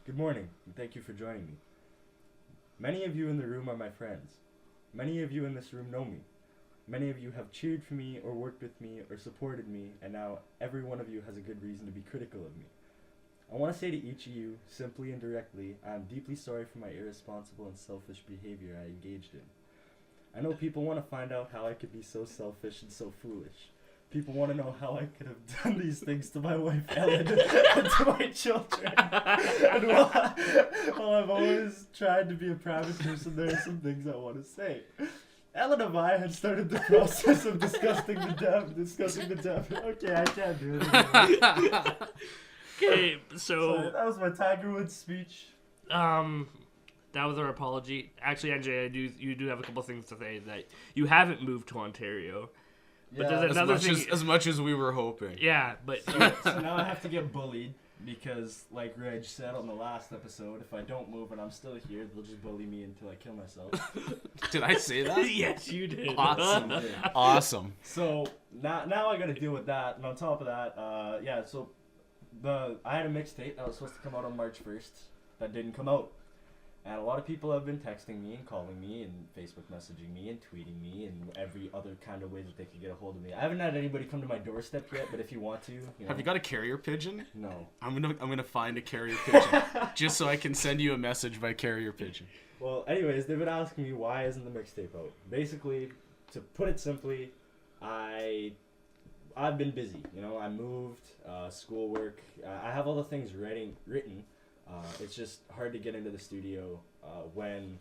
Good morning, and thank you for joining me. Many of you in the room are my friends. Many of you in this room know me. Many of you have cheered for me or worked with me or supported me, and now every one of you has a good reason to be critical of me. I want to say to each of you, simply and directly, I am deeply sorry for my irresponsible and selfish behavior I engaged in. I know people want to find out how I could be so selfish and so foolish. People want to know how I could have done these things to my wife Ellen and to my children. And while I've always tried to be a private person, there are some things I want to say. Ellen and I had started the process of discussing the death. Okay, I can't do it anymore. Okay, so that was my Tiger Woods speech. that was our apology. Actually, Enjay, you do have a couple things to say that you haven't moved to Ontario. But Yeah, there's another thing. As much as we were hoping. Yeah, but So now I have to get bullied because, like Reg said on the last episode, if I don't move and I'm still here, they'll just bully me until I kill myself. Did I say that? yes, you did. Awesome. Awesome. So now I got to deal with that, and on top of that, So I had a mixtape that was supposed to come out on March 1st that didn't come out. And a lot of people have been texting me and calling me and Facebook messaging me and tweeting me and every other kind of way that they could get a hold of me. I haven't had anybody come to my doorstep yet, but if you want to, Have you got a carrier pigeon? No. I'm gonna find a carrier pigeon just so I can send you a message by carrier pigeon. Well, anyways, they've been asking me why isn't the mixtape out. Basically, to put it simply, I've been busy. I moved, schoolwork. I have all the things written. It's just hard to get into the studio when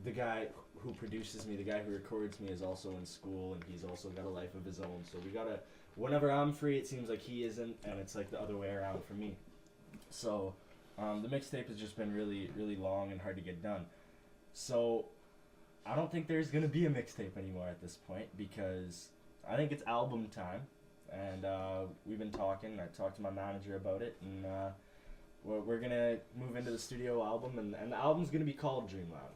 the guy who produces me, the guy who records me, is also in school and he's also got a life of his own. So we gotta, whenever I'm free, it seems like he isn't, and it's like the other way around for me. So the mixtape has just been really, really long and hard to get done. So I don't think there's gonna be a mixtape anymore at this point because I think it's album time, and we've been talking. I talked to my manager about it, and we're gonna move into the studio album, and the album's gonna be called Dreamland.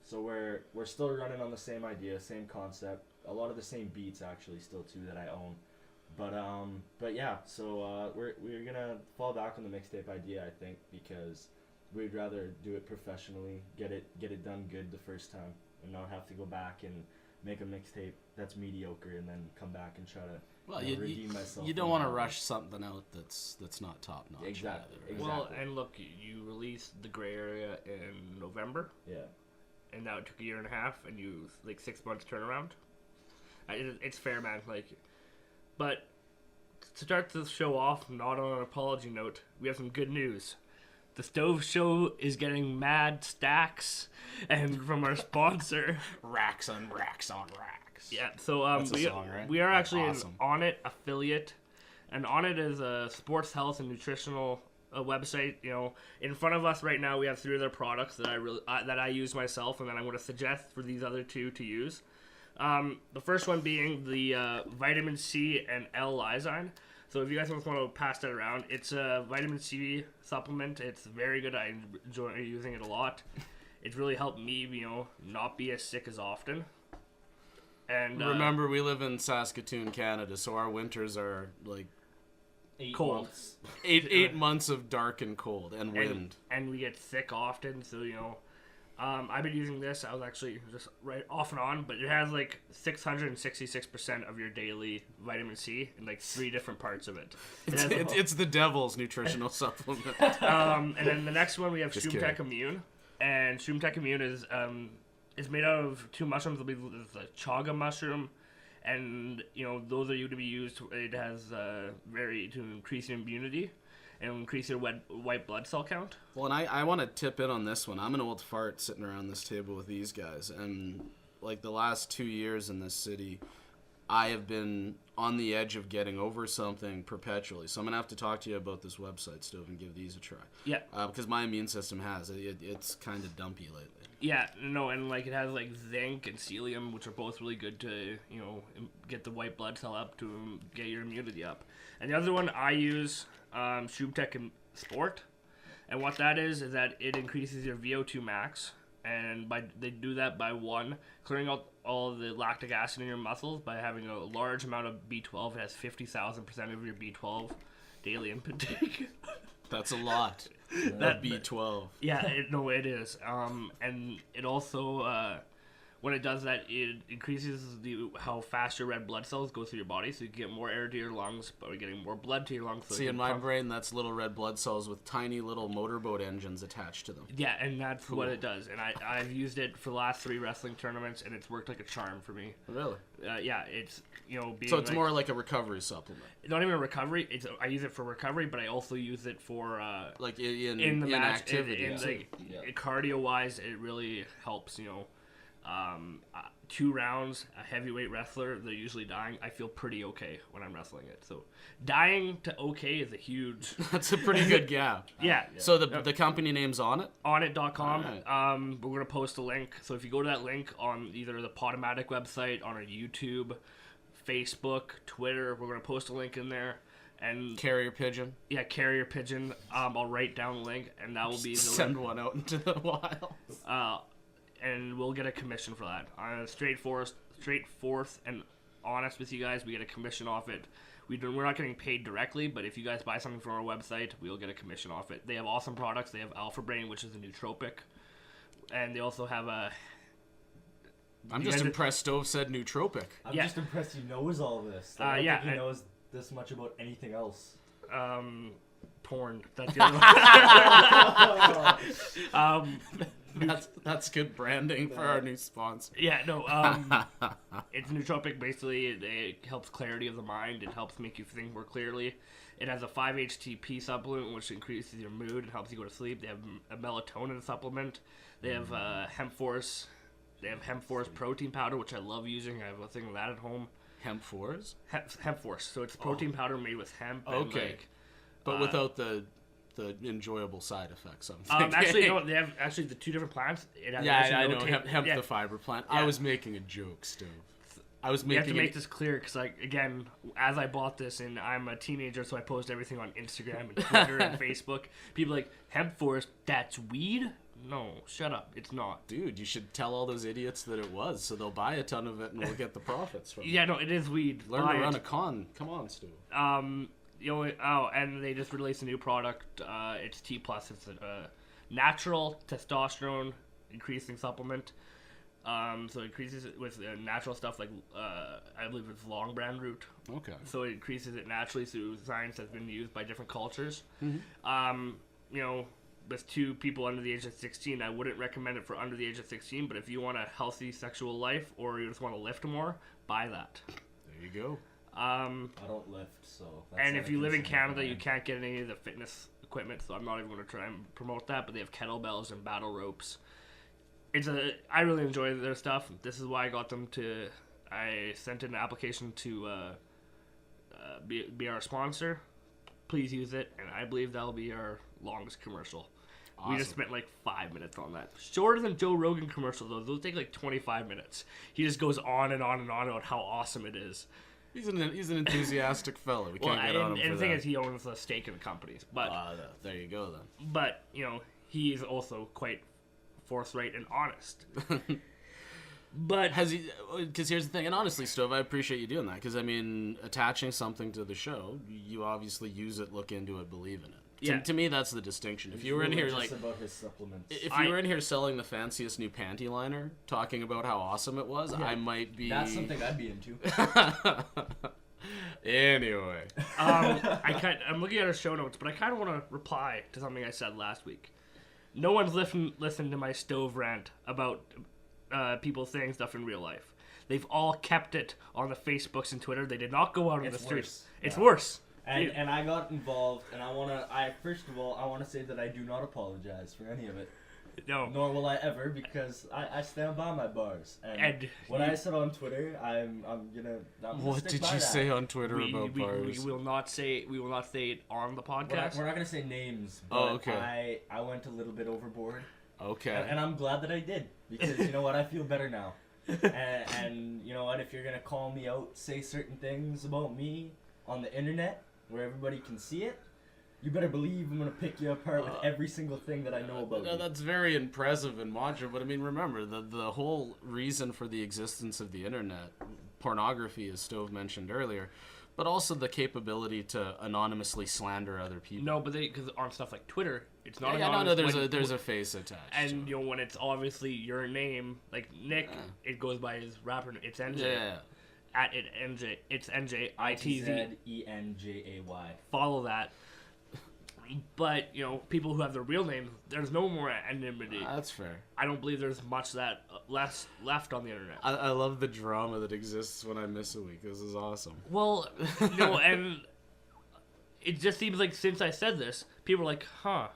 So we're still running on the same idea, same concept, a lot of the same beats actually still too that I own, but yeah. So we're gonna fall back on the mixtape idea, I think, because we'd rather do it professionally, get it done good the first time, and not have to go back and make a mixtape that's mediocre and then come back and try to. Well, redeem myself. You don't want to rush something out that's not top notch. Exactly. Either, right? Well, and look, you released The Gray Area in November. Yeah. And now it took a year and a half, and you 6 months turnaround. It's fair, man. But to start the show off, not on an apology note, we have some good news. The Stove Show is getting mad stacks, and from our sponsor, racks on racks on racks. Yeah, so That's a song, right? we are actually awesome. an Onnit affiliate, and Onnit is a sports health and nutritional website. In front of us right now, we have 3 other products that I use myself, and that I'm going to suggest for these other 2 to use. The first one being the vitamin C and L-lysine. So if you guys want to pass that around, it's a vitamin C supplement. It's very good. I enjoy using it a lot. It's really helped me, not be as sick as often. And remember, we live in Saskatoon, Canada, so our winters are like 8 months. eight months of dark and cold and wind. And we get sick often, so I've been using this. I was actually just right off and on, but it has 666% of your daily vitamin C in 3 different parts of it. It's the devil's nutritional supplement. And then the next one we have Just Shroomtech kidding. Immune, and Shroomtech Immune is made out of 2 mushrooms. I believe it's the chaga mushroom, and those are you to be used. It has to increase your immunity and increase your white blood cell count. Well, and I want to tip in on this one. I'm an old fart sitting around this table with these guys, and the last 2 years in this city, I have been on the edge of getting over something perpetually. So I'm gonna have to talk to you about this website, Stove, and give these a try. Yeah. Because my immune system it's kind of dumpy lately. Yeah, no, and it has zinc and psyllium, which are both really good to get the white blood cell up to get your immunity up. And the other one I use, Shroomtech Sport, and what that is that it increases your VO2 max, and they do that by clearing out all of the lactic acid in your muscles by having a large amount of B12. It has 50,000% of your B12 daily intake. That's a lot. That B12. Yeah, it is. And it also, when it does that, it increases how fast your red blood cells go through your body, so you get more air to your lungs, but we're getting more blood to your lungs. So See, in my brain, that's little red blood cells with tiny little motorboat engines attached to them. Yeah, and that's what it does. And I've used it for the last 3 wrestling tournaments, and it's worked like a charm for me. Really? Yeah, it's, being so it's more like a recovery supplement. Not even a recovery. I use it for recovery, but I also use it for like in the match, activity. Cardio wise, it really helps. 2 rounds, a heavyweight wrestler, they're usually dying. I feel pretty okay when I'm wrestling it. So dying to okay is a huge... That's a pretty good gap. Yeah. So the company name's On It? Onit.com. Right. We're going to post a link. So if you go to that link on either the Podomatic website, on our YouTube, Facebook, Twitter, we're going to post a link in there. And Carrier pigeon. Yeah, carrier pigeon. I'll write down the link, and that will be... Send one out into the wild. And we'll get a commission for that. Straightforward and honest with you guys, we get a commission off it. We're not getting paid directly, but if you guys buy something from our website, we'll get a commission off it. They have awesome products. They have Alpha Brain, which is a nootropic, and they also have a... I'm just impressed Stove said nootropic. I'm just impressed he knows all this. I don't think he knows this much about anything else. Porn. That's the other one. That's good branding for our new sponsor. Yeah, no, it's nootropic. Basically, it helps clarity of the mind. It helps make you think more clearly. It has a 5-HTP supplement, which increases your mood and helps you go to sleep. They have a melatonin supplement. They have Hemp Force. They have Hemp Force protein powder, which I love using. I have a thing of that at home. Hemp Force? Hemp Force. So it's protein powder made with hemp. Okay. And but without the enjoyable side effects. I'm thinking. Actually, no. They have the 2 different plants. I know. Hemp the fiber plant. Yeah. I was making a joke, Stove. We have to make this clear because, again, as I bought this and I'm a teenager, so I post everything on Instagram and Twitter and Facebook. People are like, Hemp Forest, that's weed? No, shut up. It's not. Dude, you should tell all those idiots that it was, so they'll buy a ton of it and we'll get the profits from it. Yeah, no, it is weed. Learn to run a con. Come on, Stu. And they just released a new product. It's T+. It's a natural testosterone increasing supplement. So it increases it with natural stuff like, I believe it's long brand root. Okay. So it increases it naturally through science that's been used by different cultures. Mm-hmm. With 2 people under the age of 16, I wouldn't recommend it for under the age of 16, but if you want a healthy sexual life or you just want to lift more, buy that. There you go. I don't lift, so... And if you live in Canada, you can't get any of the fitness equipment, so I'm not even going to try and promote that, but they have kettlebells and battle ropes. I really enjoy their stuff. This is why I got them to... I sent in an application to be our sponsor. Please use it, and I believe that'll be our longest commercial. Awesome. We just spent 5 minutes on that. Shorter than Joe Rogan commercials, though. Those take 25 minutes. He just goes on and on and on about how awesome it is. He's an enthusiastic fella. We can't get on him for that. And the thing is, he owns a stake in the companies. But there you go, then. But, he's also quite forthright and honest. But has he? Because here's the thing, and honestly, Stove, I appreciate you doing that. Because attaching something to the show, you obviously use it, look into it, believe in it. Yeah. To me, that's the distinction. If you were in here about his supplements. If you were in here selling the fanciest new panty liner, talking about how awesome it was, I might be. That's something I'd be into. Anyway, I'm looking at our show notes, but I kind of want to reply to something I said last week. No one's listened to my Stove rant about people saying stuff in real life. They've all kept it on the Facebooks and Twitter. They did not go out on the streets. It's worse. And I got involved, and first of all, I want to say that I do not apologize for any of it. No. Nor will I ever, because I stand by my bars. And what I said on Twitter, I'm gonna what did you say on Twitter about bars? We will not say it on the podcast. We're not gonna say names, but okay. I went a little bit overboard. Okay. And I'm glad that I did, because you know what, I feel better now. and you know what, if you're gonna call me out, say certain things about me on the internet where everybody can see it, you better believe I'm going to pick you apart with every single thing that I know about you. That's very impressive and macho, but remember, the whole reason for the existence of the internet, pornography, as Stove mentioned earlier, But also the capability to anonymously slander other people. No, but because on stuff like Twitter, it's not Yeah, anonymous. no, there's a face attached. And you know, when it's obviously your name, like Nick, it goes by his rapper name. It's Enjay. Yeah. At it Enjay. It's Enjay. Enjay. Follow that. But you know, people who have their real names, there's no more anonymity. That's fair. I don't believe there's much that less left on the internet. I love the drama that exists when I miss a week. This is awesome. Well, no, and it just seems like since I said this, people are like, huh,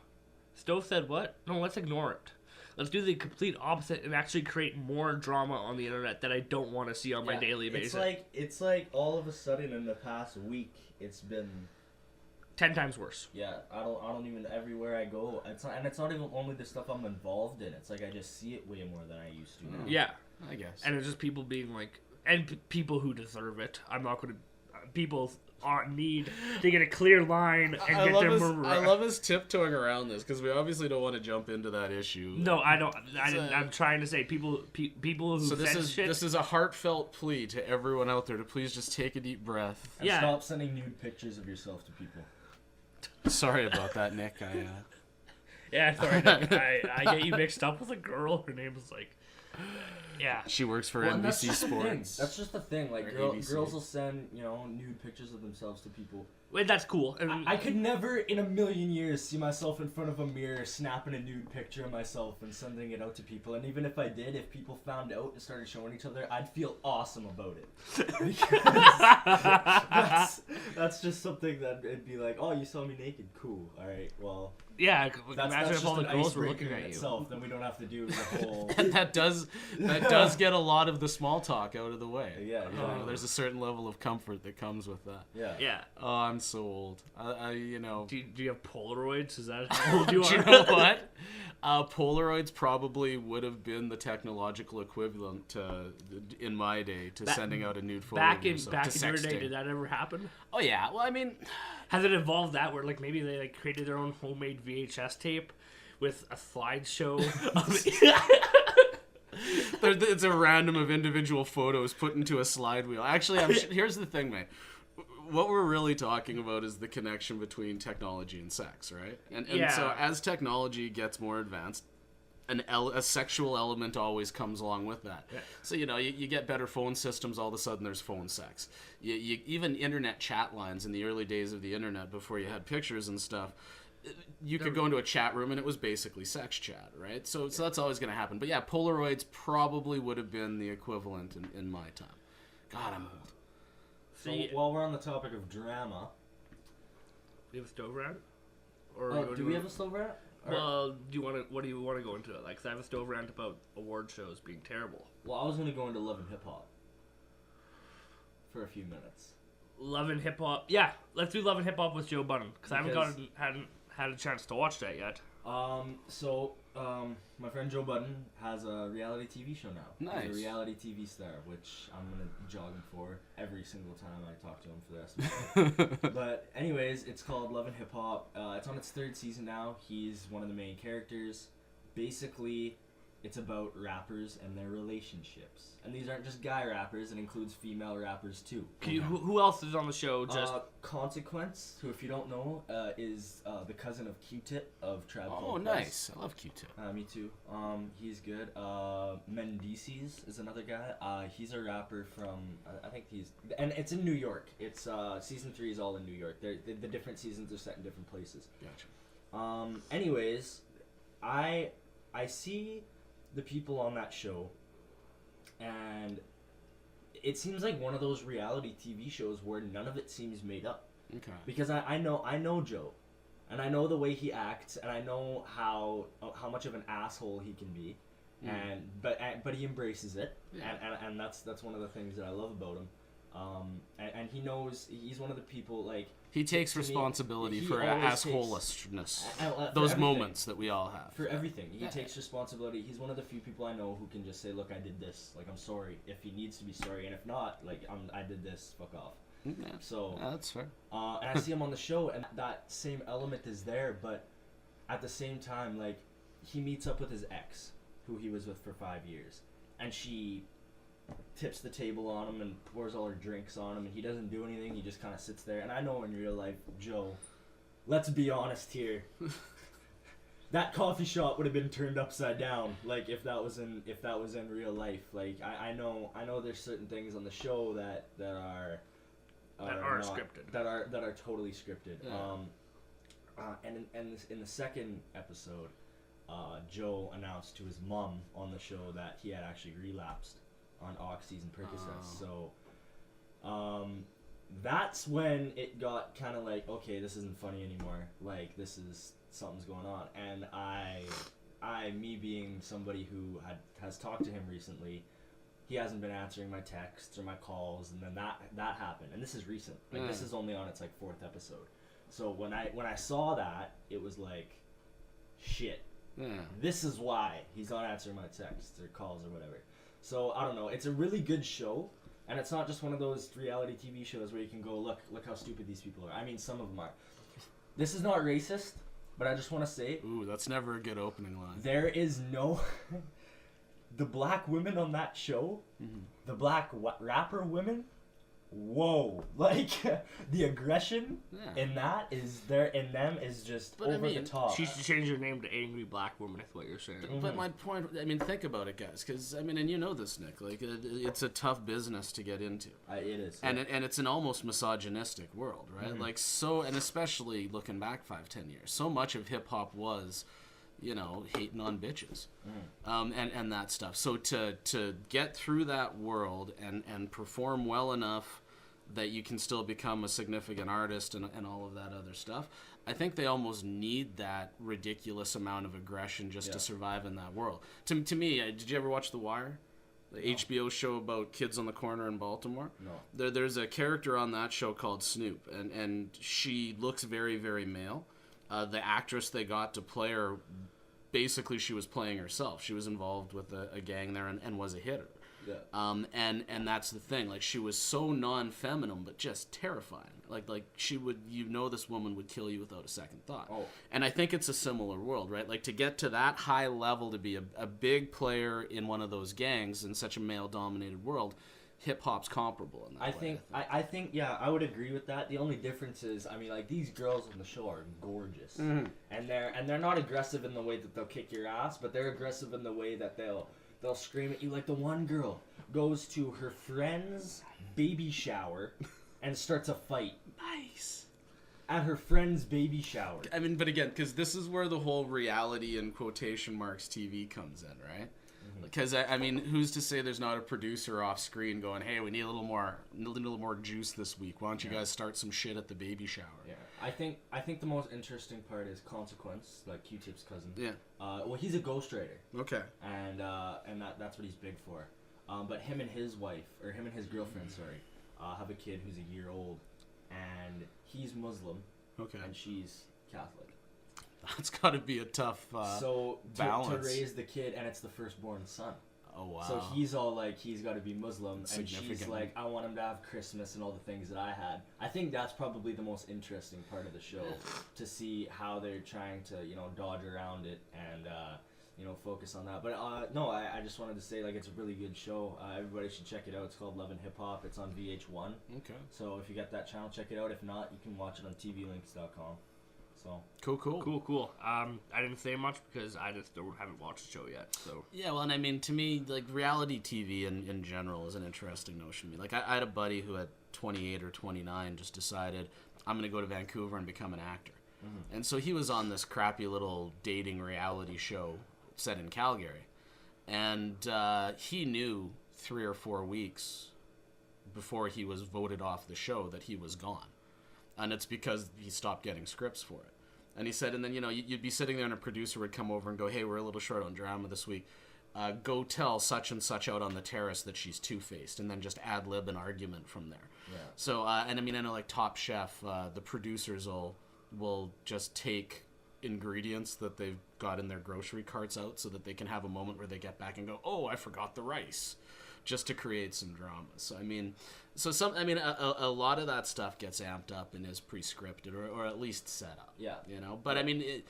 Stove said what? No, let's ignore it. Let's do the complete opposite and actually create more drama on the internet that I don't want to see on my daily basis. It's like all of a sudden in the past week, it's been 10 times worse. Yeah, I don't even, everywhere I go, it's not even only the stuff I'm involved in. It's like I just see it way more than I used to now. Yeah, I guess. And it's just people being like, and people who deserve it. I'm not going to. People need to get a clear line and I get their. love his tiptoeing around this because we obviously don't want to jump into that issue. No, I don't. I'm trying to say people who so this said is shit. This is a heartfelt plea to everyone out there to please just take a deep breath. And stop sending nude pictures of yourself to people. Sorry about that, Nick. Yeah, sorry, Nick. I get you mixed up with a girl. Her name is like. Yeah. She works for NBC Sports. That's just the thing. Like, girls will send, nude pictures of themselves to people. Wait, that's cool. And I could never in a million years see myself in front of a mirror snapping a nude picture of myself and sending it out to people. And even if I did, if people found out and started showing each other, I'd feel awesome about it. Because that's just something that it'd be like, oh, you saw me naked. Cool. All right. Well. Yeah, imagine if all the girls were looking at you. Itself, then we don't have to do the whole. And that does get a lot of the small talk out of the way. Yeah. There's a certain level of comfort that comes with that. Yeah. Oh, I'm so old. Do you have Polaroids? Is that how old you are? Do you know what? Polaroids probably would have been the technological equivalent in my day to sending out a nude photo. Back in your day, did that ever happen? Oh yeah. Well, I mean, has it evolved that where like maybe they like created their own homemade VHS tape with a slideshow? It's a random of individual photos put into a slide wheel. Actually, here's the thing, mate. What we're really talking about is the connection between technology and sex, right? And so as technology gets more advanced, a sexual element always comes along with that. Yeah. So, you get better phone systems, all of a sudden there's phone sex. You even internet chat lines in the early days of the internet before you had pictures and stuff, you could go into a chat room and it was basically sex chat, right? So that's always going to happen. But yeah, Polaroids probably would have been the equivalent in my time. God, I'm old. So while we're on the topic of drama, do you have a stove rant? Do we have a stove rant? Well, what do you want to go into it? Like, 'cause I have a stove rant about award shows being terrible. Well, I was gonna go into Love and Hip Hop for a few minutes. Love and Hip Hop, yeah. Let's do Love and Hip Hop with Joe Budden because I hadn't had a chance to watch that yet. My friend Joe Budden has a reality TV show now. Nice. He's a reality TV star, which I'm gonna jog him for every single time I talk to him for the rest of my life. But anyways, it's called Love and Hip Hop. It's on its 3rd season now. He's one of the main characters. Basically, it's about rappers and their relationships. And these aren't just guy rappers, it includes female rappers too. Who else is on the show? Consequence, who if you don't know, is the cousin of Q-Tip of Tribe Called Quest. Nice. I love Q-Tip. Me too. He's good. Mendices is another guy. He's a rapper from, I think and it's in New York. It's, season 3 is all in New York. The different seasons are set in different places. Gotcha. Anyways, I see the people on that show, and it seems like one of those reality TV shows where none of it seems made up. Okay. Because I know Joe, and I know the way he acts, and I know how much of an asshole he can be, but he embraces it, and that's one of the things that I love about him. And he knows he's one of the people like. He takes responsibility for assholishness. Those moments that we all have. For everything. He takes responsibility. He's one of the few people I know who can just say, look, I did this. Like, I'm sorry. If he needs to be sorry. And if not, like, I did this. Fuck off. Yeah. So, that's fair. And I see him on the show, and that same element is there. But at the same time, like, he meets up with his ex, who he was with for 5 years. And she tips the table on him and pours all her drinks on him, and he doesn't do anything. He just kind of sits there. And I know in real life, Joe, let's be honest here. That coffee shop would have been turned upside down, like if that was in real life. Like I know there's certain things on the show that are aren't not, scripted. that are totally scripted. Yeah. And in the second episode, Joe announced to his mom on the show that he had actually relapsed on oxys and Percocets. So that's when it got kind of like, okay, this isn't funny anymore. Like something's going on. And me being somebody who has talked to him recently, he hasn't been answering my texts or my calls, and then that happened. And this is recent. Like this is only on its like 4th episode. So when I saw that, it was like, shit. Yeah. This is why he's not answering my texts or calls or whatever. So I don't know. It's a really good show, and it's not just one of those reality TV shows where you can go, look how stupid these people are. I mean, some of them are. This is not racist, but I just want to say, ooh, that's never a good opening line. there is no the black women on that show, the black rapper women. Whoa, like the aggression in that is there in them is just over the top. She should change her name to Angry Black Woman, is what you're saying. But my point, I mean, think about it, guys, because I mean, and you know this, Nick. Like, it's a tough business to get into. It is, and it's an almost misogynistic world, right? Like so, and especially looking back 5-10 years, so much of hip hop was, you know, hating on bitches, and that stuff. So to get through that world and perform well enough that you can still become a significant artist and all of that other stuff, I think they almost need that ridiculous amount of aggression just to survive in that world. To me, did you ever watch The Wire? The HBO show about kids on the corner in Baltimore? No. There's a character on that show called Snoop, and she looks very, very male. The actress they got to play her, basically she was playing herself. She was involved with a gang there and was a hitter. Yeah. And that's the thing. Like, she was so non-feminine, but just terrifying. Like she would, this woman would kill you without a second thought. Oh. And I think it's a similar world, right? Like, to get to that high level, to be a big player in one of those gangs in such a male-dominated world, hip-hop's comparable in that way. I think, yeah, I would agree with that. The only difference is, I mean, like, these girls on the show are gorgeous. And they're not aggressive in the way that they'll kick your ass, but they're aggressive in the way that they'll scream at you. Like, the one girl goes to her friend's baby shower and starts a fight. Nice. At her friend's baby shower. I mean, but again, because this is where the whole reality in quotation marks TV comes in, right? Because, I mean, who's to say there's not a producer off screen going, hey, we need a little more juice this week. Why don't you guys start some shit at the baby shower? Yeah. I think the most interesting part is Consequence, like Q-Tip's cousin. Yeah. Well, he's a ghostwriter. Okay. And that's what he's big for. But him and his girlfriend, have a kid who's a year old, and he's Muslim. Okay. And she's Catholic. That's got to be a tough balance. To raise the kid, and it's the firstborn son. Oh, wow. So he's all like, he's got to be Muslim, and she's like, I want him to have Christmas and all the things that I had. I think that's probably the most interesting part of the show, to see how they're trying to, dodge around it and, focus on that. But no, I just wanted to say, like, it's a really good show. Everybody should check it out. It's called Love and Hip Hop. It's on VH1. Okay. So if you got that channel, check it out. If not, you can watch it on tvlinks.com. So cool. I didn't say much because I just haven't watched the show yet. So yeah, well, and I mean, to me, like, reality TV in general is an interesting notion to me. Like, I had a buddy who at 28 or 29 just decided, I'm going to go to Vancouver and become an actor. And so he was on this crappy little dating reality show set in Calgary, and he knew 3 or 4 weeks before he was voted off the show that he was gone. And it's because he stopped getting scripts for it. And he said, and then, you'd be sitting there and a producer would come over and go, hey, we're a little short on drama this week. Go tell such and such out on the terrace that she's two-faced, and then just ad-lib an argument from there. Yeah. So, and I mean, I know, like, Top Chef, the producers will just take ingredients that they've got in their grocery carts out so that they can have a moment where they get back and go, oh, I forgot the rice, just to create some drama. So, I mean... a lot of that stuff gets amped up and is pre-scripted or at least set up. Yeah. But I mean,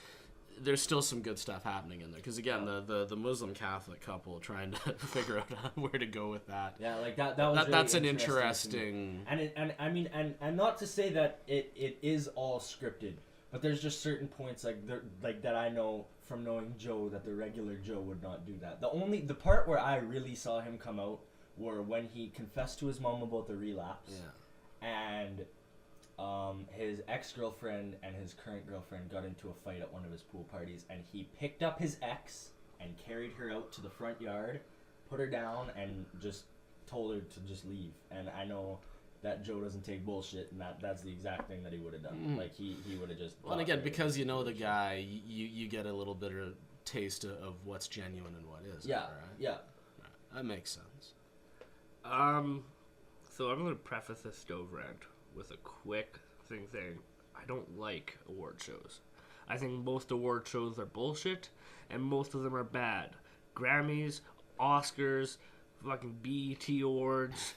there's still some good stuff happening in there. Because again, the Muslim Catholic couple trying to figure out where to go with that. Yeah, like that was really that's an interesting. And not to say that it is all scripted, but there's just certain points like that I know from knowing Joe that the regular Joe would not do that. The part where I really saw him come out were when he confessed to his mom about the relapse. Yeah. And his ex-girlfriend and his current girlfriend got into a fight at one of his pool parties, and he picked up his ex and carried her out to the front yard, put her down, and just told her to just leave. And I know that Joe doesn't take bullshit, and that's the exact thing that he would have done. Like he would have just. Well, and again, because you know the guy, you get a little bit of taste of what's genuine and what isn't. Yeah, right? yeah. That makes sense. So I'm gonna preface this stove rant with a quick thing saying I don't like award shows. I think most award shows are bullshit, and most of them are bad. Grammys, Oscars, fucking BET Awards.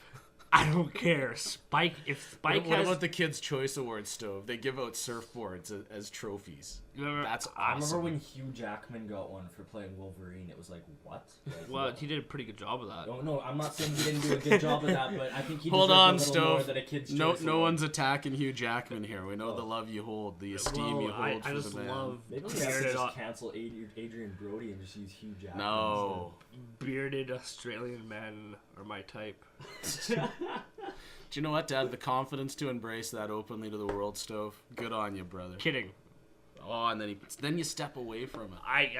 I don't care. Spike What has... about the Kids' Choice Awards, Stove? They give out surfboards as trophies. That's awesome. I remember when Hugh Jackman got one for playing Wolverine. It was like, what? Like, Well, what? he did a pretty good job of that. No, I'm not saying he didn't do a good job of that, but I think he Hold deserved on, a little Stove. more than a Kid's Choice No Award. one's attacking Hugh Jackman here. We know the love you hold, the esteem you hold I for just the man. love Maybe we have to bearded, just cancel Adrian Brody and just use Hugh Jackman. No. bearded Australian men are my type. Do you know what, Dad? The confidence to embrace that openly to the world, Stove. Good on you, brother. Kidding. Oh, and then you step away from it. I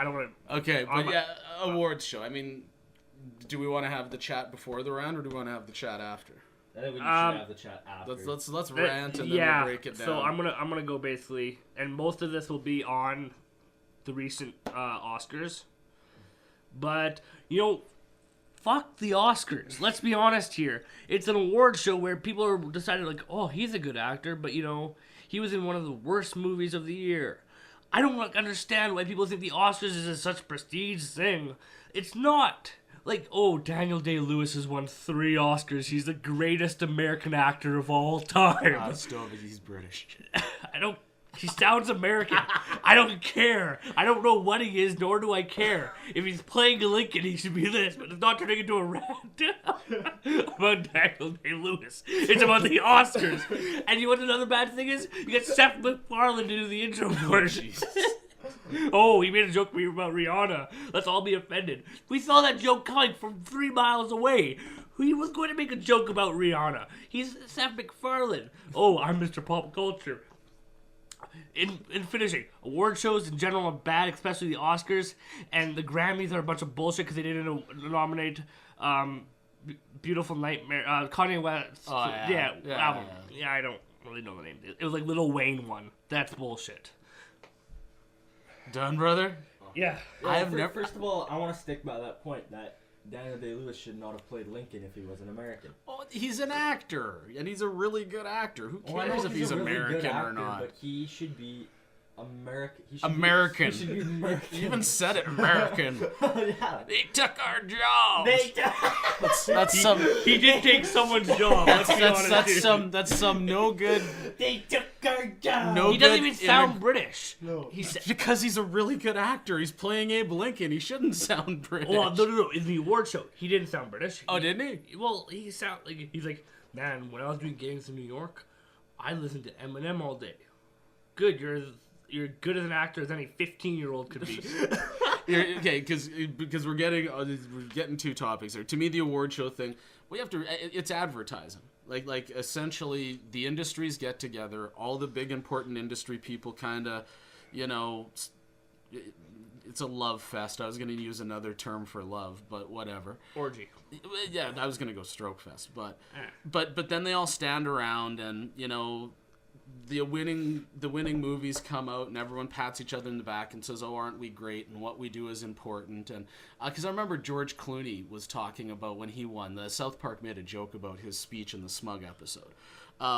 don't want to. Okay, but awards show. I mean, do we want to have the chat before the round, or do we want to have the chat after? I think we should have the chat after. Let's rant and then we'll break it down. So I'm gonna go basically, and most of this will be on the recent Oscars. But fuck the Oscars. Let's be honest here. It's an award show where people are deciding like, oh, he's a good actor, but he was in one of the worst movies of the year. I don't understand why people think the Oscars is such a prestige thing. It's not. Like, oh, Daniel Day-Lewis has won 3 Oscars. He's the greatest American actor of all time. Stove, he's British. He sounds American. I don't care. I don't know what he is, nor do I care. If he's playing Lincoln, he should be this, but it's not turning into a rant about Daniel Day-Lewis. It's about the Oscars. And you know what another bad thing is? You get Seth MacFarlane to do the intro portion. Oh, he made a joke about Rihanna. Let's all be offended. We saw that joke coming from 3 miles away. He was going to make a joke about Rihanna. He's Seth MacFarlane. Oh, I'm Mr. Pop Culture. In finishing, award shows in general are bad, especially the Oscars, and the Grammys are a bunch of bullshit because they didn't nominate Beautiful Nightmare, Kanye West. Album. Yeah, I don't really know the name. It was like Lil Wayne one. That's bullshit. Done, brother? Yeah. First of all, I want to stick by that point that Daniel Day-Lewis should not have played Lincoln if he was an American. Oh, he's an actor, and he's a really good actor. Who cares if he's a really American good actor, or not? But he should be American. American. He should be American. You even said it, American. Yeah. They took our jobs. That's some. He did take someone's job. That's some no good. They took our job. No He doesn't good even sound British. No. because he's a really good actor. He's playing Abe Lincoln. He shouldn't sound British. Well, no. In the award show, he didn't sound British. Oh, didn't he? Well, he's like, man, when I was doing gigs in New York, I listened to Eminem all day. Good, you're good as an actor as any 15-year-old could be. Okay, because we're getting 2 topics here. To me, the award show thing, it's advertising. Like essentially, the industries get together. All the big important industry people kind of, it's a love fest. I was going to use another term for love, but whatever. Orgy. Yeah, I was going to go stroke fest, but then they all stand around and the winning movies come out and everyone pats each other in the back and says, "Oh, aren't we great?" and what we do is important. And because I remember George Clooney was talking about when he won. The South Park made a joke about his speech in the Smug episode,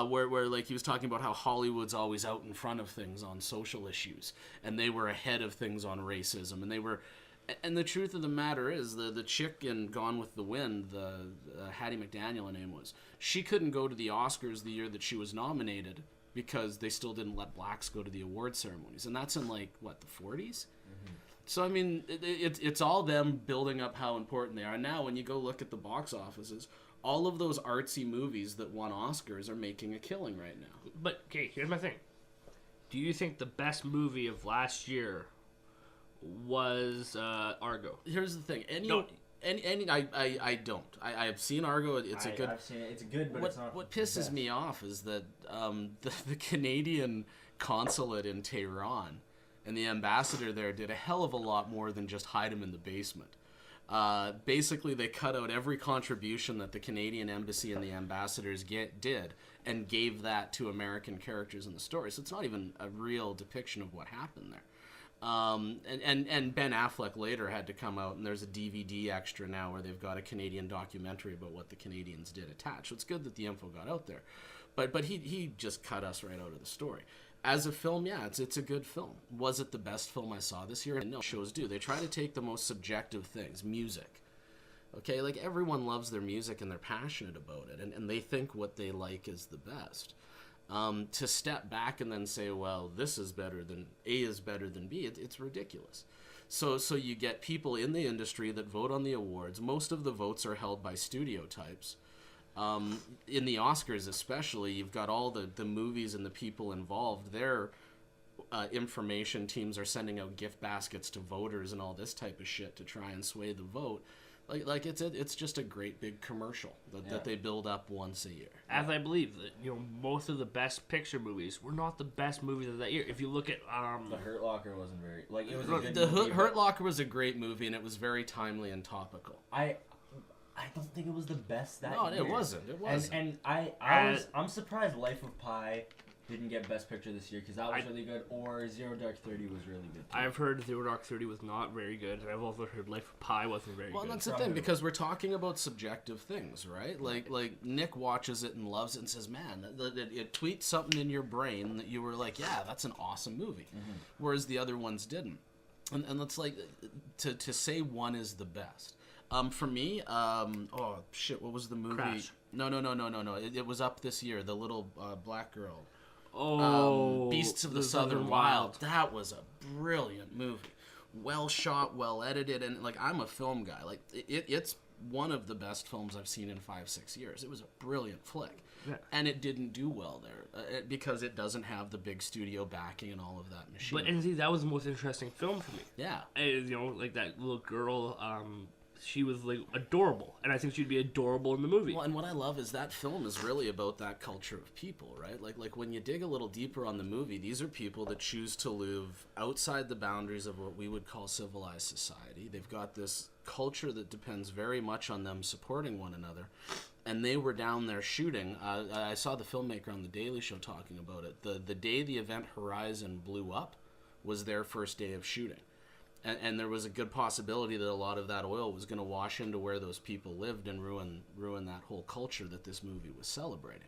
where like he was talking about how Hollywood's always out in front of things on social issues, and they were ahead of things on racism, and they were. And the truth of the matter is, the chick in Gone with the Wind, the Hattie McDaniel, her name was, she couldn't go to the Oscars the year that she was nominated because they still didn't let blacks go to the award ceremonies, and that's in like what, the 40s. So I mean, it's all them building up how important they are. Now, when you go look at the box offices, all of those artsy movies that won Oscars are making a killing right now. But okay, here's my thing. Do you think the best movie of last year was Argo? Here's the thing. No. I don't. I have seen Argo. It's a good. I've seen it. It's good, but it's not. What pisses me off is that the Canadian consulate in Tehran and the ambassador there did a hell of a lot more than just hide him in the basement. Basically, they cut out every contribution that the Canadian embassy and the ambassadors did and gave that to American characters in the story. So it's not even a real depiction of what happened there. And Ben Affleck later had to come out, and there's a DVD extra now where they've got a Canadian documentary about what the Canadians did attached. So it's good that the info got out there. But he just cut us right out of the story. As a film, yeah, it's a good film. Was it the best film I saw this year? No, shows do. They try to take the most subjective things, music. Okay, like everyone loves their music and they're passionate about it, and they think what they like is the best. To step back and then say, well, this is better than A is better than B, it's ridiculous. So you get people in the industry that vote on the awards. Most of the votes are held by studio types. In the Oscars especially, you've got all the movies and the people involved. Their information teams are sending out gift baskets to voters and all this type of shit to try and sway the vote. Like it's just a great big commercial that they build up once a year. As I believe that most of the best picture movies were not the best movies of that year. If you look at The Hurt Locker wasn't very it was a good movie. Hurt Locker was a great movie and it was very timely and topical. I don't think it was the best that year. No, it wasn't. It wasn't. And I'm surprised Life of Pi didn't get Best Picture this year because that was really good, or Zero Dark 30 was really good too. I've heard Zero Dark 30 was not very good, and I've also heard Life of Pi wasn't very good. Well, that's the thing, because we're talking about subjective things, right? Like Nick watches it and loves it and says, man, it tweets something in your brain that you were like, yeah, that's an awesome movie, whereas the other ones didn't. And it's like, to say one is the best. For me, oh shit, what was the movie? Crash. No. It was up this year. The little black girl. Beasts of the Southern Wild. That was a brilliant movie. Well shot, well edited, and like I'm a film guy. Like it's one of the best films I've seen in 5-6 years. It was a brilliant flick. Yeah. And it didn't do well there because it doesn't have the big studio backing and all of that machine. But and see, that was the most interesting film for me. Yeah. And, like that little girl. She was like adorable, and I think she'd be adorable in the movie. Well, and what I love is that film is really about that culture of people, right? Like when you dig a little deeper on the movie, these are people that choose to live outside the boundaries of what we would call civilized society. They've got this culture that depends very much on them supporting one another, and they were down there shooting. I saw the filmmaker on The Daily Show talking about it. The day the event Horizon blew up was their first day of shooting. And there was a good possibility that a lot of that oil was going to wash into where those people lived and ruin that whole culture that this movie was celebrating.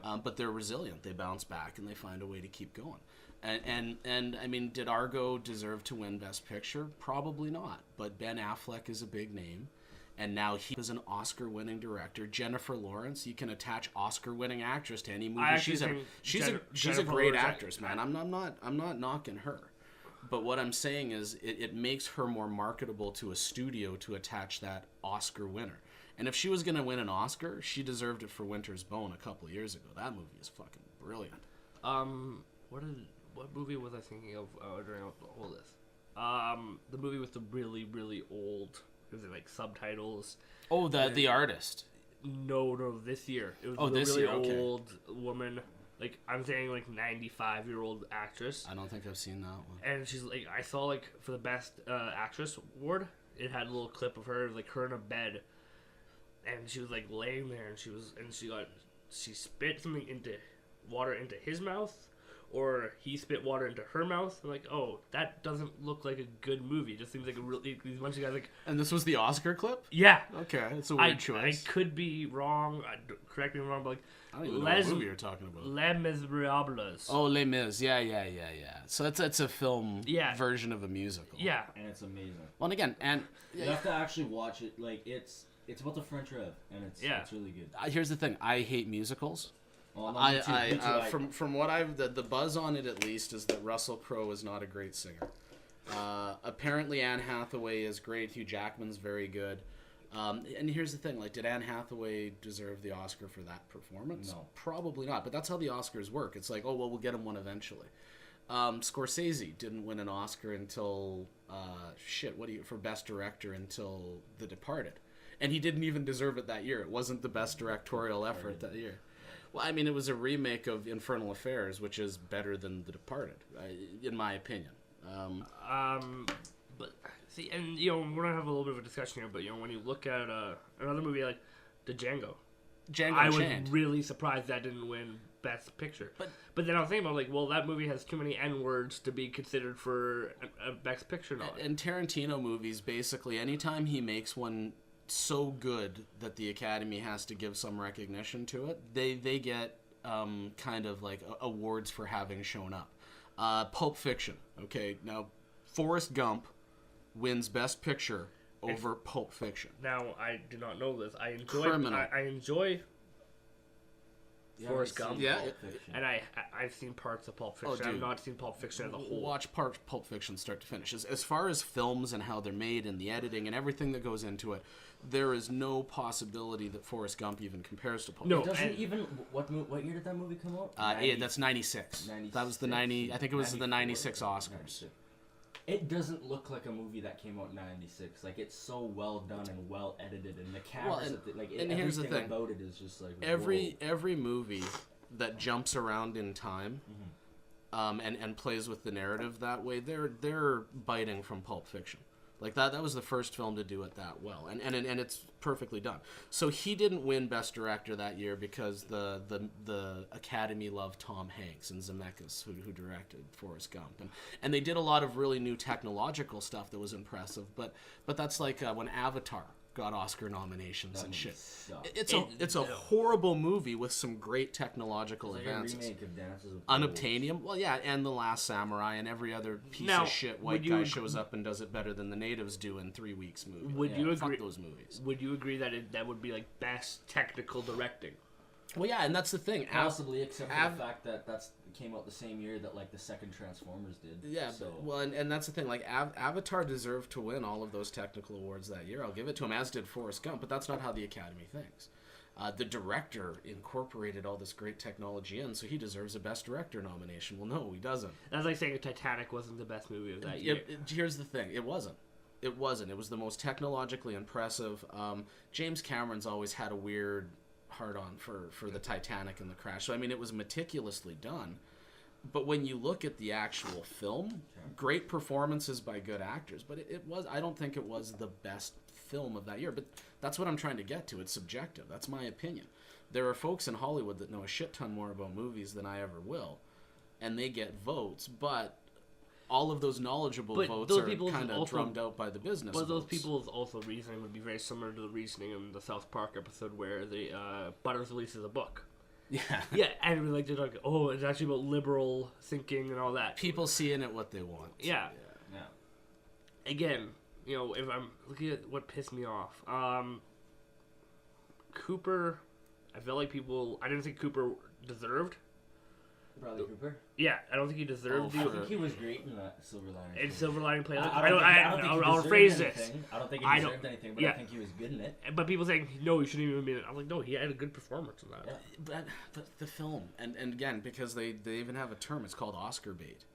Yeah. But they're resilient. They bounce back and they find a way to keep going. And I mean, did Argo deserve to win Best Picture? Probably not. But Ben Affleck is a big name. And now he is an Oscar-winning director. Jennifer Lawrence, you can attach Oscar-winning actress to any movie she's ever. She's a great actress, man. I'm not knocking her. But what I'm saying is it makes her more marketable to a studio to attach that Oscar winner. And if she was going to win an Oscar, she deserved it for Winter's Bone a couple of years ago. That movie is fucking brilliant. What movie was I thinking of during all this? The movie with the really, really old, was it like subtitles? Oh, The Artist. No, this year. It was this really year, okay. old woman. Like, I'm saying, like, 95-year-old actress. I don't think I've seen that one. And she's, like, I saw, like, for the Best Actress award, it had a little clip of her, like, her in a bed. And she was, like, laying there, and she spit something water into his mouth, or he spit water into her mouth. I'm like, oh, that doesn't look like a good movie. It just seems like a these bunch of guys, like... And this was the Oscar clip? Yeah. Okay, it's a weird choice. I could be wrong. Correct me if I'm wrong, but, like... I don't even know what movie you're talking about. Les Miserables. Oh, Les Mis. Yeah. So it's a film version of a musical. Yeah. And it's amazing. Well, and again, you have to actually watch it. Like, it's about the French Rev, and it's really good. Here's the thing. I hate musicals. Oh, number two. Me too. From what the buzz on it at least is that Russell Crowe is not a great singer. Apparently Anne Hathaway is great. Hugh Jackman's very good. And here's the thing, like, did Anne Hathaway deserve the Oscar for that performance? No. Probably not, but that's how the Oscars work. It's like, oh, well, we'll get him one eventually. Scorsese didn't win an Oscar until, for Best Director until The Departed. And he didn't even deserve it that year. It wasn't the best directorial effort that year. Well, I mean, it was a remake of Infernal Affairs, which is better than The Departed, in my opinion. But see, and we're gonna have a little bit of a discussion here. But when you look at another movie like the Django I was really surprised that didn't win Best Picture. But then I was thinking about, like, well, that movie has too many N-words to be considered for a Best Picture nod. And Tarantino movies, basically, anytime he makes one so good that the Academy has to give some recognition to it, they get kind of like awards for having shown up. Pulp Fiction. Okay, now Forrest Gump wins Best Picture over Pulp Fiction. Now, I do not know this. I enjoy Forrest Gump. Yeah. And I've seen parts of Pulp Fiction. I've not seen Pulp Fiction as a whole. Watch Pulp Fiction start to finish. As far as films and how they're made and the editing and everything that goes into it, there is no possibility that Forrest Gump even compares to Pulp Fiction. No, it doesn't even. What year did that movie come out? That's 96. That was the 90. I think it was the 96 Oscars. 96. It doesn't look like a movie that came out in '96. Like, it's so well done and well edited, and the cameras, here's the thing about it is just like every movie that jumps around in time, and plays with the narrative that way, they're biting from Pulp Fiction. Like that was the first film to do it that well, and it's perfectly done. So he didn't win Best Director that year because the Academy loved Tom Hanks and Zemeckis, who directed Forrest Gump, and they did a lot of really new technological stuff that was impressive. But that's like when Avatar got Oscar nominations and shit. It's a horrible movie with some great technological advances. A remake of Dances with Unobtainium, well, yeah, and The Last Samurai, and every other piece of shit white guy shows up and does it better than the natives do in 3 weeks movie. Would you agree? Fuck those movies. Would you agree that that would be like best technical directing? Well, yeah, and that's the thing. Possibly, except for the fact that came out the same year that, like, the second Transformers did. Yeah, so. Well, and that's the thing. Like, Avatar deserved to win all of those technical awards that year. I'll give it to him, as did Forrest Gump, but that's not how the Academy thinks. The director incorporated all this great technology in, so he deserves a Best Director nomination. Well, no, he doesn't. That's like saying Titanic wasn't the best movie of that year. Here's the thing. It wasn't. It was the most technologically impressive. James Cameron's always had a weird hard-on for the Titanic and the crash. So, I mean, it was meticulously done. But when you look at the actual film, great performances by good actors. But I don't think it was the best film of that year. But that's what I'm trying to get to. It's subjective. That's my opinion. There are folks in Hollywood that know a shit ton more about movies than I ever will. And they get votes, but all of those knowledgeable votes are kind of drummed out by the business. But those people's also reasoning would be very similar to the reasoning in the South Park episode where the Butters releases a book. Yeah. Yeah, and they're like, oh, it's actually about liberal thinking and all that. People see in it what they want. Yeah. Again, if I'm looking at what pissed me off, Cooper, I feel like I didn't think Cooper deserved. Bradley Cooper? Yeah, I don't think he deserved I think he was great in that Silver Lining. In Silver Lining Playbook. I'll rephrase this. I don't think he deserved anything, but I think he was good in it. But people saying, no, he shouldn't even be in it. I'm like, no, he had a good performance in that. Yeah. But the film, and again, because they even have a term, it's called Oscar bait.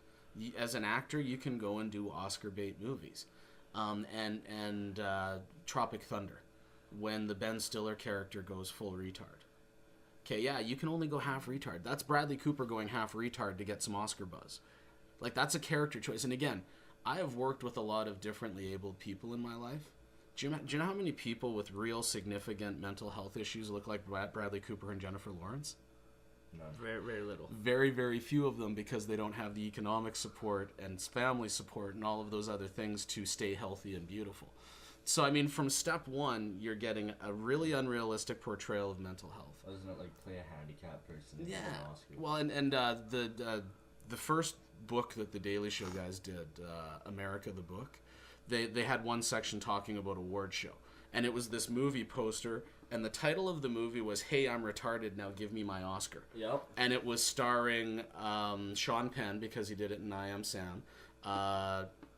As an actor, you can go and do Oscar bait movies. And Tropic Thunder, when the Ben Stiller character goes full retard. Okay, yeah, you can only go half retard. That's Bradley Cooper going half retard to get some Oscar buzz. Like, that's a character choice. And again, I have worked with a lot of differently abled people in my life. Do you know how many people with real significant mental health issues look like Bradley Cooper and Jennifer Lawrence? No. Very, very little. Very, very few of them, because they don't have the economic support and family support and all of those other things to stay healthy and beautiful. So, I mean, from step one, you're getting a really unrealistic portrayal of mental health. Wasn't it like play a handicapped person? Yeah. Well, and the first book that the Daily Show guys did, America the Book, they had one section talking about award show. and it was this movie poster, and the title of the movie was "Hey, I'm Retarded, Now Give Me My Oscar." Yep. And it was starring Sean Penn, because he did it in I Am Sam,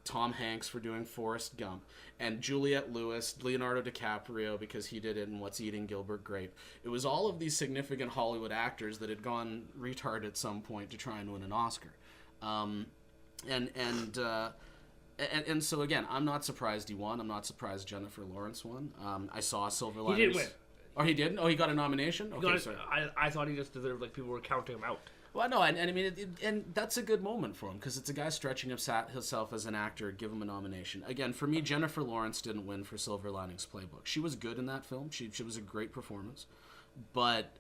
Tom Hanks for doing Forrest Gump, and Juliette Lewis, Leonardo DiCaprio, because he did it in What's Eating Gilbert Grape. It was all of these significant Hollywood actors that had gone retard at some point to try and win an Oscar. And so again, I'm not surprised he won. I'm not surprised Jennifer Lawrence won. I saw Silver Linings. He did win. Oh, he didn't? Oh, he got a nomination? Okay, sorry. I thought he just deserved, like, people were counting him out. Well, no, and I mean, and that's a good moment for him, because it's a guy stretching himself as an actor. Give him a nomination. Again, for me, Jennifer Lawrence didn't win for Silver Linings Playbook. She was good in that film. She was a great performance. But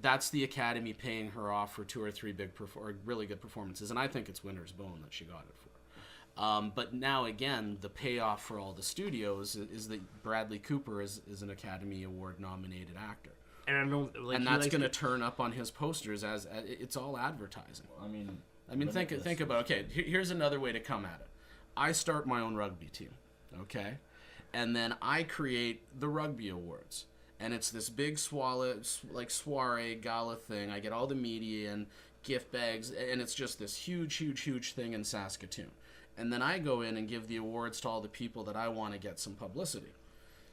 that's the Academy paying her off for 2 or 3 really good performances, and I think it's winner's bone that she got it for. But now, again, the payoff for all the studios is that Bradley Cooper is an Academy Award-nominated actor. And I know, like, and that's going to turn up on his posters as it's all advertising. I mean, think about, okay, here's another way to come at it. I start my own rugby team, okay? And then I create the Rugby Awards. And it's this big soiree gala thing. I get all the media and gift bags, and it's just this huge thing in Saskatoon. And then I go in and give the awards to all the people that I want to get some publicity.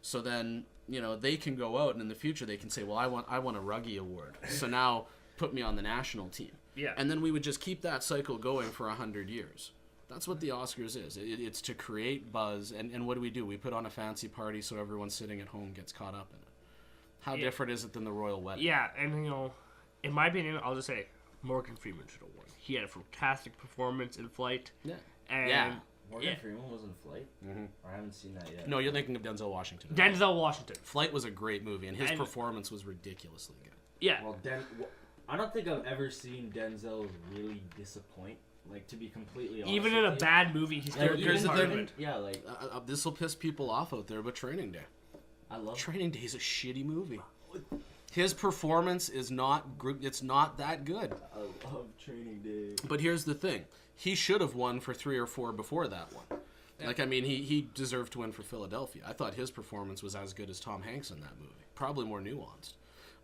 So then, they can go out, and in the future they can say, well, I want a Rugby Award. So now put me on the national team. Yeah. And then we would just keep that cycle going for 100 years. That's what the Oscars is. It's to create buzz. And what do? We put on a fancy party so everyone sitting at home gets caught up in it. How different is it than the royal wedding? Yeah, and, in my opinion, I'll just say Morgan Freeman should have won. He had a fantastic performance in Flight. Yeah. And Morgan Freeman was in Flight? Mm-hmm. I haven't seen that yet. No, you're thinking of Denzel Washington. Denzel Washington. Flight was a great movie, and his performance was ridiculously good. Yeah. Well, I don't think I've ever seen Denzel really disappoint. Like, to be completely honest. Even in a bad movie, he's still here's the thing. Yeah, like... this will piss people off out there, but Training Day. I love Training Day is a shitty movie. His performance is not that good. I love Training Day. But here's the thing. He should have won for 3 or 4 before that one. Yeah. Like, I mean, he deserved to win for Philadelphia. I thought his performance was as good as Tom Hanks in that movie. Probably more nuanced.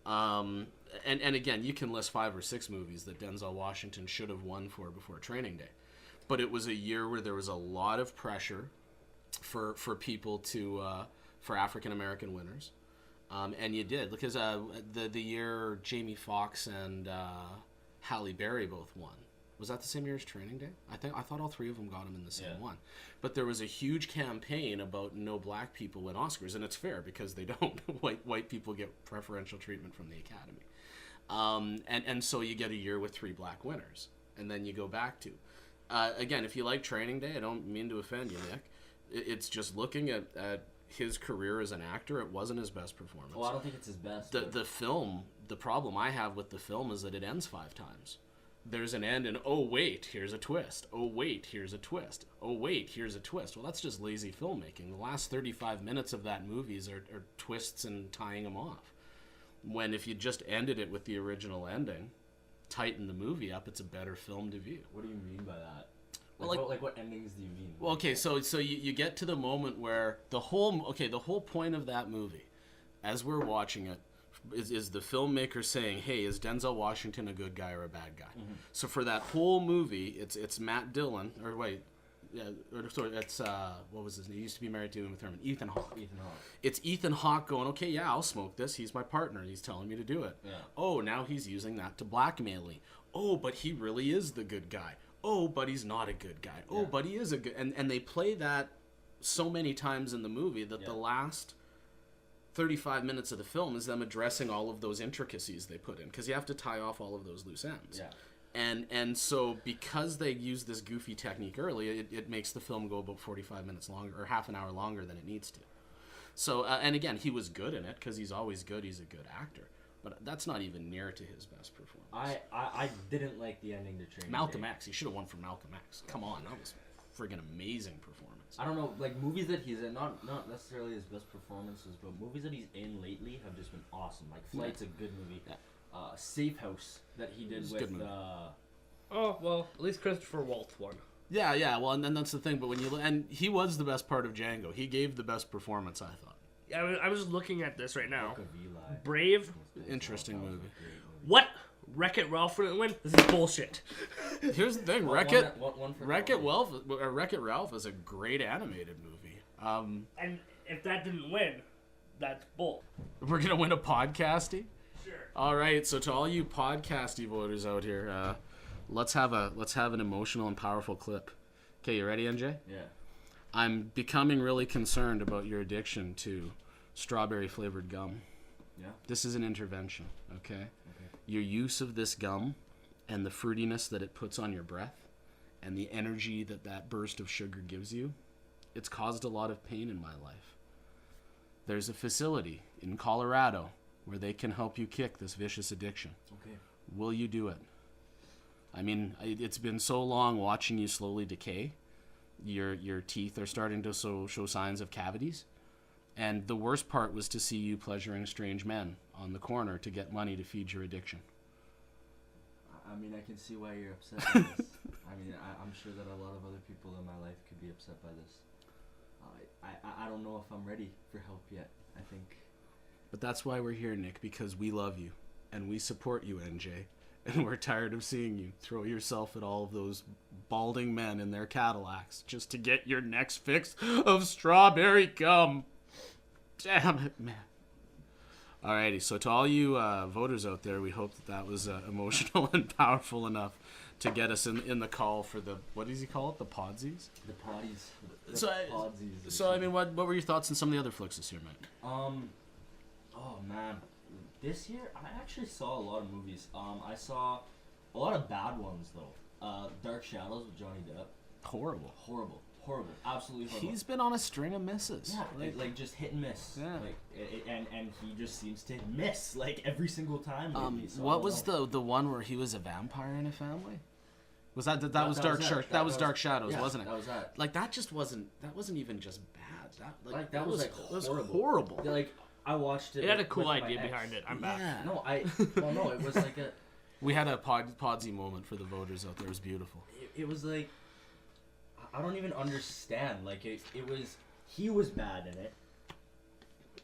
And again, you can list 5 or 6 movies that Denzel Washington should have won for before Training Day. But it was a year where there was a lot of pressure for people to... for African-American winners. And you did, because the year Jamie Foxx and Halle Berry both won. Was that the same year as Training Day? I thought all 3 of them got them in the same one. But there was a huge campaign about no black people win Oscars, and it's fair because they don't. White people get preferential treatment from the Academy. And so you get a year with 3 black winners. And then you go back to... again, if you like Training Day, I don't mean to offend you, Nick. It's just looking at his career as an actor, it wasn't his best performance. Well, I don't think it's his best. The film, the problem I have with the film is that it ends 5 times. There's an end and, oh, wait, here's a twist. Oh, wait, here's a twist. Oh, wait, here's a twist. Well, that's just lazy filmmaking. The last 35 minutes of that movie are twists and tying them off. When if you just ended it with the original ending, tighten the movie up, it's a better film to view. What do you mean by that? Well, what endings do you mean? Well, okay, so you get to the moment where the whole point of that movie, as we're watching it, is the filmmaker saying, hey, is Denzel Washington a good guy or a bad guy? Mm-hmm. So for that whole movie, it's Matt Dillon, or wait, sorry, it's, what was his name? He used to be married to Uma Thurman, Ethan Hawke. It's Ethan Hawke going, okay, yeah, I'll smoke this. He's my partner. He's telling me to do it. Yeah. Oh, now he's using that to blackmail me. Oh, but he really is the good guy. Oh, but he's not a good guy. Oh, but he is a good... And they play that so many times in the movie that the last 35 minutes of the film is them addressing all of those intricacies they put in, because you have to tie off all of those loose ends. Yeah. And so because they use this goofy technique early, it makes the film go about 45 minutes longer, or half an hour longer than it needs to. So, and again, he was good in it, because he's always good. He's a good actor. But that's not even near to his best performance. I didn't like the ending to Training Malcolm Day. X. He should have won for Malcolm X. Come on, that was friggin' amazing performance. I don't know, like movies that he's in, not necessarily his best performances, but movies that he's in lately have just been awesome. Like Flight's a good movie. Yeah. Safe House that he did with. Oh well, at least Christopher Waltz won. Yeah. Well, and then that's the thing. But when and he was the best part of Django. He gave the best performance, I thought. I was looking at this right now. Book of Eli. Brave. Interesting movie. What? Wreck-It Ralph didn't win? This is bullshit. Here's the thing, Wreck-It Ralph is a great animated movie. And if that didn't win, that's bull. We're gonna win a podcasty. Sure. All right, so to all you podcasty voters out here, let's have an emotional and powerful clip. Okay, you ready, Enjay? Yeah. I'm becoming really concerned about your addiction to strawberry flavored gum. Yeah. This is an intervention, okay? Your use of this gum and the fruitiness that it puts on your breath and the energy that burst of sugar gives you, it's caused a lot of pain in my life. There's a facility in Colorado where they can help you kick this vicious addiction. Okay. Will you do it? I mean, it's been so long watching you slowly decay. Your teeth are starting to show signs of cavities. And the worst part was to see you pleasuring strange men on the corner to get money to feed your addiction. I mean, I can see why you're upset by this. I mean, I'm sure that a lot of other people in my life could be upset by this. I don't know if I'm ready for help yet, I think. But that's why we're here, Nick, because we love you. And we support you, NJ. And we're tired of seeing you throw yourself at all of those balding men in their Cadillacs just to get your next fix of strawberry gum. Damn it, man. Alrighty, so to all you voters out there, we hope that was emotional and powerful enough to get us in the call for the, what does he call it, the podsies? The potties. The So, podsies. So I mean, what were your thoughts on some of the other flicks this year, mate? Oh man, this year I actually saw a lot of movies. I saw a lot of bad ones though. Dark Shadows with Johnny Depp. Horrible. Horrible, absolutely horrible. He's been on a string of misses. Yeah, like just hit and miss. Yeah. Like, and he just seems to miss like every single time. Lately, so What was the one where he was a vampire in a family? Was that was that Dark was Shadows? that. That was That Dark was- Shadows, yeah, wasn't it? that was that. Like that just wasn't. That wasn't even just bad. That was like it was horrible. horrible. Like I watched it. It had a with cool my idea ex. behind it. I'm back. Yeah. No, no, it was like a. We had a podsy moment for the voters out there. It was beautiful. It was like, I don't even understand. Like it was, he was bad in it.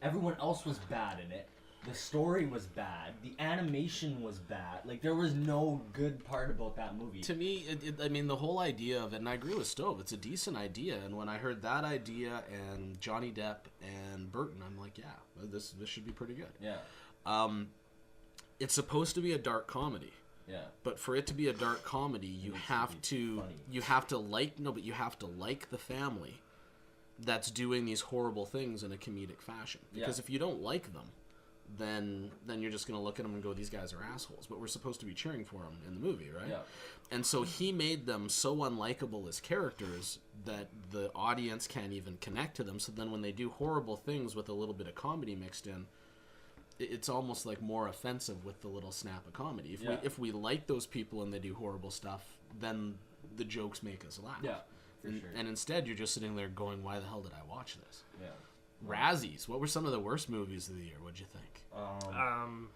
Everyone else was bad in it. The story was bad. The animation was bad. Like there was no good part about that movie. To me, I mean, the whole idea of it, and I agree with Stove, it's a decent idea. And when I heard that idea and Johnny Depp and Burton, I'm like, yeah, this should be pretty good. Yeah. It's supposed to be a dark comedy. Yeah. But for it to be a dark comedy, you needs to have be to funny. you have to like the family that's doing these horrible things in a comedic fashion. Because Yeah. if you don't like them, then you're just going to look at them and go, these guys are assholes. But we're supposed to be cheering for them in the movie, right? Yeah. And so he made them so unlikable as characters that the audience can't even connect to them. So then when they do horrible things with a little bit of comedy mixed in, it's almost like more offensive with the little snap of comedy. If we like those people and they do horrible stuff, then the jokes make us laugh. Yeah, for sure. And instead, you're just sitting there going, why the hell did I watch this? Yeah. Razzies. What were some of the worst movies of the year? What'd you think? Um,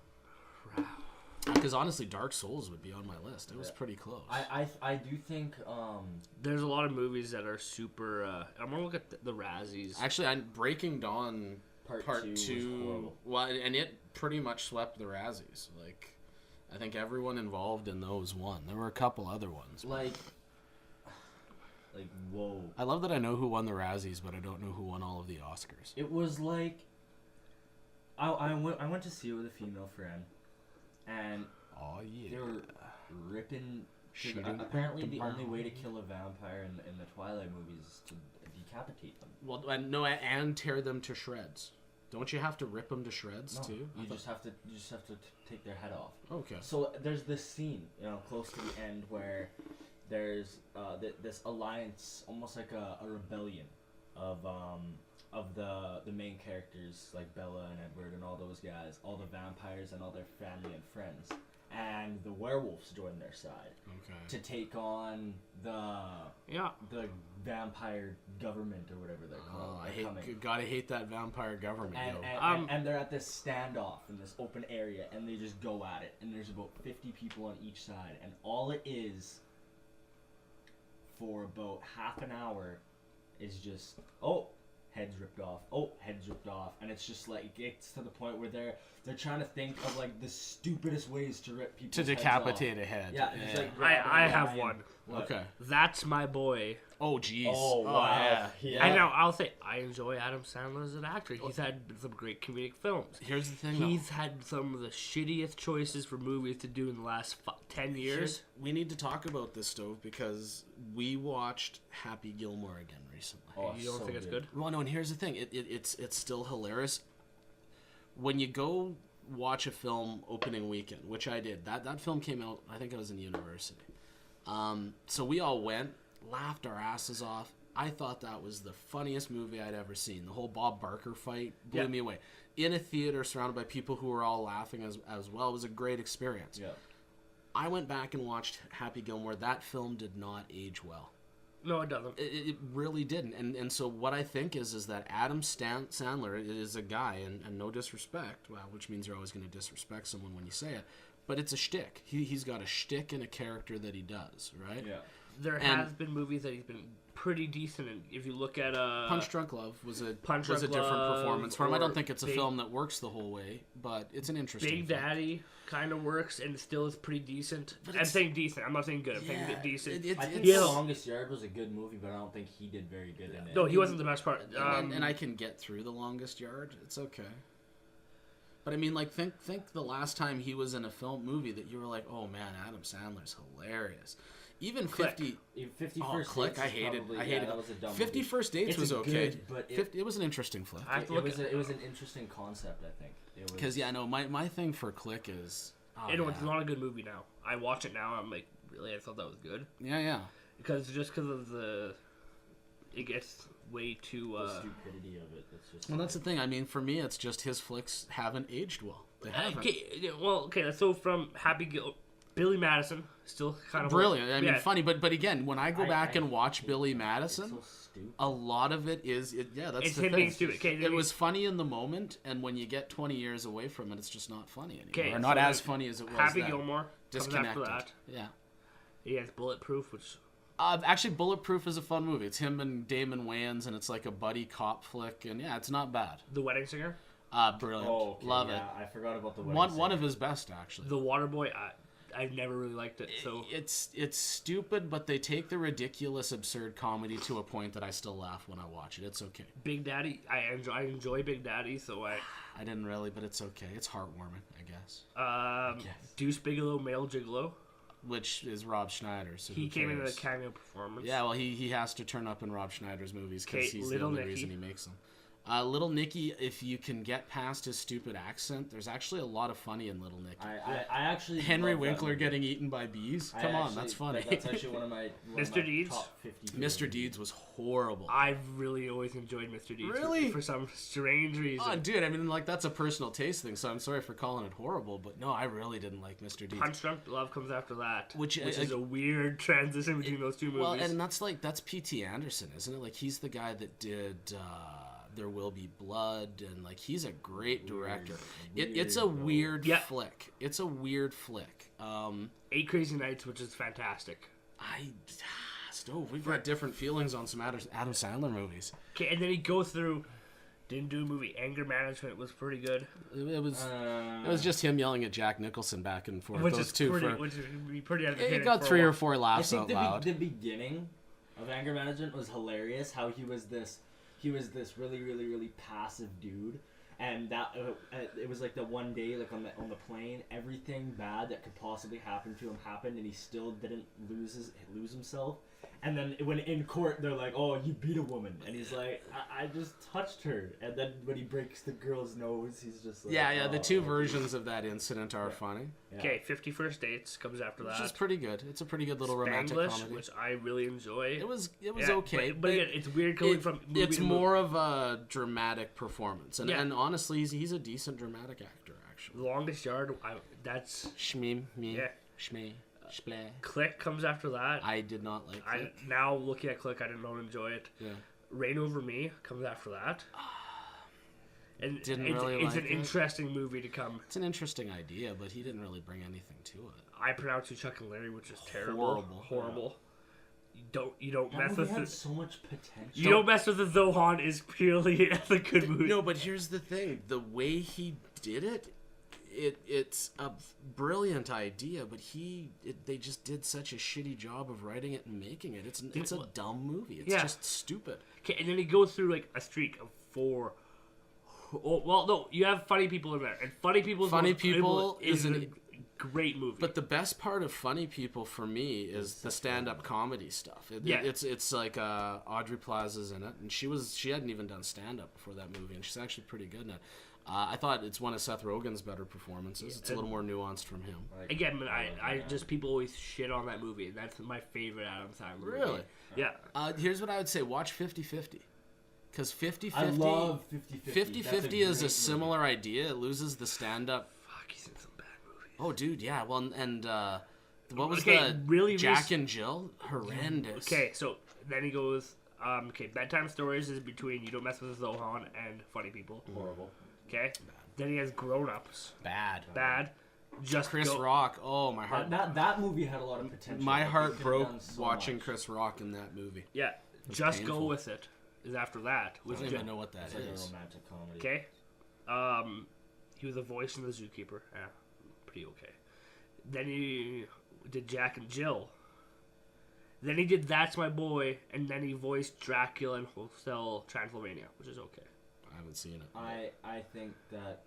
Because honestly, Dark Souls would be on my list. It was pretty close. I do think there's a lot of movies that are super. I'm gonna look at the Razzies. Actually, Breaking Dawn Part was two. horrible. Well, and it pretty much swept the Razzies. Like, I think everyone involved in those won. There were a couple other ones. like whoa. I love that I know who won the Razzies, but I don't know who won all of the Oscars. It was like I went to see it with a female friend, and Oh yeah. they were ripping. Shooting Apparently, the the only barn. way to kill a vampire in the Twilight movies is to decapitate them. Well, and tear them to shreds. Don't you have to rip them to shreds No, too? you just have to take their head off. Okay. So there's this scene, close to the end where there's this alliance, almost like a rebellion of the main characters like Bella and Edward and all those guys, all the vampires and all their family and friends, and the werewolves join their side Okay. to take on the vampire government or whatever they're called. Oh, gotta hate that vampire government. And they're at this standoff in this open area, and they just go at it. And there's about 50 people on each side, and all it is for about half an hour is just heads ripped off. Oh, heads ripped off. And it's just like, it's to the point where they're trying to think of like the stupidest ways to rip people's To decapitate a head. Yeah, it's like I have one. What? Okay. That's My Boy. Oh, jeez. Oh, wow. Yeah. I know. I'll say I enjoy Adam Sandler as an actor. He's had some great comedic films. Here's the thing, though. He's had some of the shittiest choices for movies to do in the last 10 years. We need to talk about this, Stove, because we watched Happy Gilmore again recently. Oh, You don't so think it's good? Well, no, and here's the thing. It's still hilarious. When you go watch a film opening weekend, which I did, that film came out, I think I was in university. So we all went, laughed our asses off. I thought that was the funniest movie I'd ever seen. The whole Bob Barker fight blew me away. In a theater surrounded by people who were all laughing as well. It was a great experience. Yeah. I went back and watched Happy Gilmore. That film did not age well. No, it doesn't. It really didn't. And so what I think is that Adam Sandler is a guy, and no disrespect, well, which means you're always going to disrespect someone when you say it, but it's a shtick. He's got a shtick and a character that he does, right? Yeah. There has been movies that he's been pretty decent in. If you look at Punch Drunk Love was a Punch different Drunk Love performance for him. I don't think it's a Big- film that works the whole way, but it's an interesting Big film. Daddy kind of works and still is pretty decent. But I'm it's- saying decent. I'm not saying good. I'm saying decent. I think Yeah. The Longest Yard was a good movie, but I don't think he did very good in it. No, he wasn't the best part. And I can get through The Longest Yard. It's okay. But I mean, like, think the last time he was in a movie that you were like, oh man, Adam Sandler's hilarious. Even Click. 50 Oh, First Click, Dates I is hated. probably- I hated that it. was a dumb 50 movie. First Dates It's was okay. good, but it was an interesting flick. I have to It look was, at it was an interesting concept, I think. It was, Because yeah, no, my thing for Click is. Oh, It's yeah. not a good movie now. I watch it now. I'm like, really? I thought that was good Yeah. because of the, it gets way too. the stupidity of it. It's just Well, that's the thing. I mean, for me, it's just his flicks haven't aged well. They haven't. Okay. So from Billy Madison, still kind of Brilliant. I mean, yeah. funny, but again, when I go back and watch Billy It's Madison, so stupid. a lot of it is that's It's the him thing. being stupid. Okay, It was funny in the moment, and when you get 20 years away from it, it's just not funny anymore. Okay, Or not so as funny as it was Happy then. Gilmore comes Disconnected. after that. Yeah. He has Bulletproof, which Actually, Bulletproof is a fun movie. It's him and Damon Wayans, and it's like a buddy cop flick, and yeah, it's not bad. The Wedding Singer, Brilliant. Oh, okay, Love yeah, it. I forgot about the Wedding One Singer. of his best, actually. The Waterboy. I've never really liked it. So It's stupid, but they take the ridiculous, absurd comedy to a point that I still laugh when I watch it. It's okay. Big Daddy, I enjoy Big Daddy. So I didn't really, but it's okay. It's heartwarming, I guess. Deuce Bigelow, Male Gigolo. Which is Rob Schneider. So He who came in cares? a cameo performance. Yeah, well, he has to turn up in Rob Schneider's movies because Okay, he's the Little only Nicky. reason he makes them. Little Nicky, if you can get past his stupid accent, there's actually a lot of funny in Little Nicky. I actually Henry love that Winkler movie. getting eaten by bees? Come on, that's funny. That's actually one of my Mr. Deeds? top 50. Mr. Deeds was horrible. I've really always enjoyed Mr. Deeds. Really? For some strange reason. Oh, dude, I mean, like, that's a personal taste thing, so I'm sorry for calling it horrible, but no, I really didn't like Mr. Deeds. Punch Drunk Love comes after that, Which is a weird transition between those two movies. Well, and that's P.T. Anderson, isn't it? Like, he's the guy that did There Will Be Blood, and, like, he's a great director. It's a weird flick. It's a weird flick. 8 Crazy Nights, which is fantastic. Stove, we've got different feelings on some Adam Sandler movies. Okay, and then he goes through, didn't do a movie. Anger Management was pretty good. It was just him yelling at Jack Nicholson back and forth. Which those is two pretty, which would be pretty entertaining. it got for a 3 or while. 4 I laughs think out loud. the beginning of Anger Management was hilarious. How he was this really, really, really passive dude, and that it was like the one day, like on the plane, everything bad that could possibly happen to him happened, and he still didn't lose himself. And then when in court, they're like, "Oh, you beat a woman," and he's like, "I just touched her." And then when he breaks the girl's nose, he's just like, Yeah, the "Oh." two versions of that incident are funny. Yeah. Okay, 50 First Dates comes after that. Which is pretty good. It's a pretty good little romantic Spanglish, comedy. which I really enjoy. It was Yeah, okay. But again, it's weird going from movie it's to movie. more of a dramatic performance. And, Yeah. and honestly, he's a decent dramatic actor, actually. Longest Yard, that's... Shmee, me, Yeah. shmee, splay. Click comes after that. I did not like it. Now, looking at Click, I did not enjoy it. Yeah. Reign Over Me comes after that. And Didn't it's, really it's like an it. interesting movie to come. It's an interesting idea, but he didn't really bring anything to it. I pronounce you Chuck and Larry, which is terrible. Horrible. Horrible. you don't That mess movie with had it. so much potential. You don't mess with the Zohan is purely a good movie. No, but here's the thing: the way he did it's a brilliant idea, but they just did such a shitty job of writing it and making it. It's a dumb movie. It's just stupid. Okay, and then he goes through like a streak of 4. Oh, well, no, you have Funny People in there, and Funny People is a great movie. But the best part of Funny People for me is the stand-up comedy stuff. It's like Audrey Plaza's in it, and she hadn't even done stand-up before that movie, and she's actually pretty good in it. I thought it's one of Seth Rogen's better performances. It's a little more nuanced from him. Again, I just people always shit on that movie. That's my favorite Adam Sandler movie. Really? Yeah. Here's what I would say: watch 50-50. Because 50-50... I love 50-50. 50-50 is a similar idea. It loses the stand-up... Fuck, he's in some bad movies. Oh, dude, yeah. Well, and what was really Jack and Jill? Horrendous. Okay, so then he goes... Bedtime Stories is between You Don't Mess With Zohan and Funny People. Horrible. Okay? Then he has Grown Ups. Bad. Just Chris Rock. Oh, my heart... That movie had a lot of potential. My heart broke watching Chris Rock in that movie. Yeah. Just painful. Go With It is after that. I don't even know what that is. Like a romantic comedy. Okay. He was a voice in The Zookeeper. Yeah, pretty okay. Then he did Jack and Jill. Then he did That's My Boy, and then he voiced Dracula in Hotel Transylvania, which is okay. I haven't seen it. I think that...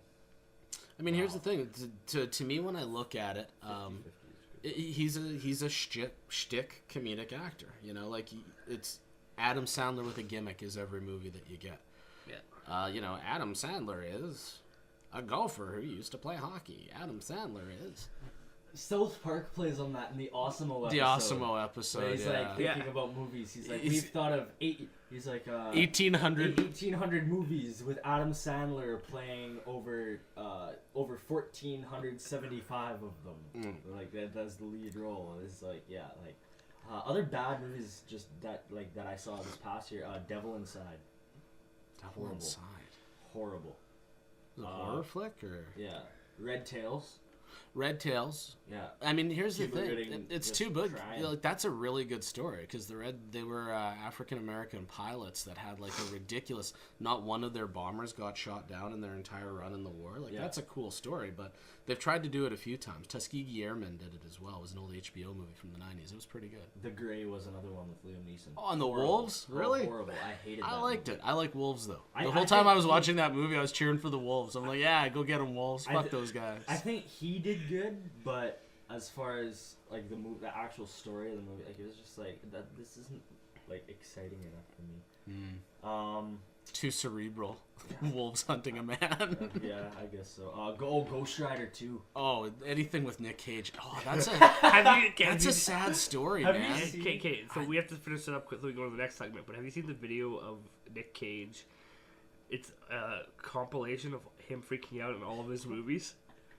I mean, here's the thing. To me, when I look at it, he's a shtick comedic actor. You know, like it's Adam Sandler with a gimmick is every movie that you get. Yeah. Adam Sandler is a golfer who used to play hockey. Adam Sandler is... South Park plays on that in the Awesome-O episode. The Awesome-O episode, he's like thinking about movies. He's like, we've thought of 1,800 movies with Adam Sandler playing over 1,475 of them. Like that's the lead role. It's like other bad movies just that I saw this past year. Devil Inside. Devil Inside. Horrible. Is it a horror flick or? Yeah. Red Tails. Yeah. I mean, here's the thing. It's too good. That's a really good story because they were African American pilots that had like a ridiculous. Not one of their bombers got shot down in their entire run in the war. That's a cool story, but they've tried to do it a few times. Tuskegee Airmen did it as well. It was an old HBO movie from the 90s. It was pretty good. The Gray was another one with Liam Neeson. Oh, and the Wolves? Really? Horrible. I hated that. I liked it. I like Wolves though. The whole time I was watching that movie, I was cheering for the Wolves. I'm like, yeah, go get them, Wolves. Fuck those guys. I think he did good, but as far as like the actual story of the movie, like it was just like that. This isn't like exciting enough for me. Too cerebral. Wolves hunting a man. Yeah, I guess so. Ghost Rider 2. Oh, anything with Nick Cage. Oh, that's a sad story, man. Okay, so we have to finish it up quickly. We go to the next segment. But have you seen the video of Nick Cage? It's a compilation of him freaking out in all of his movies.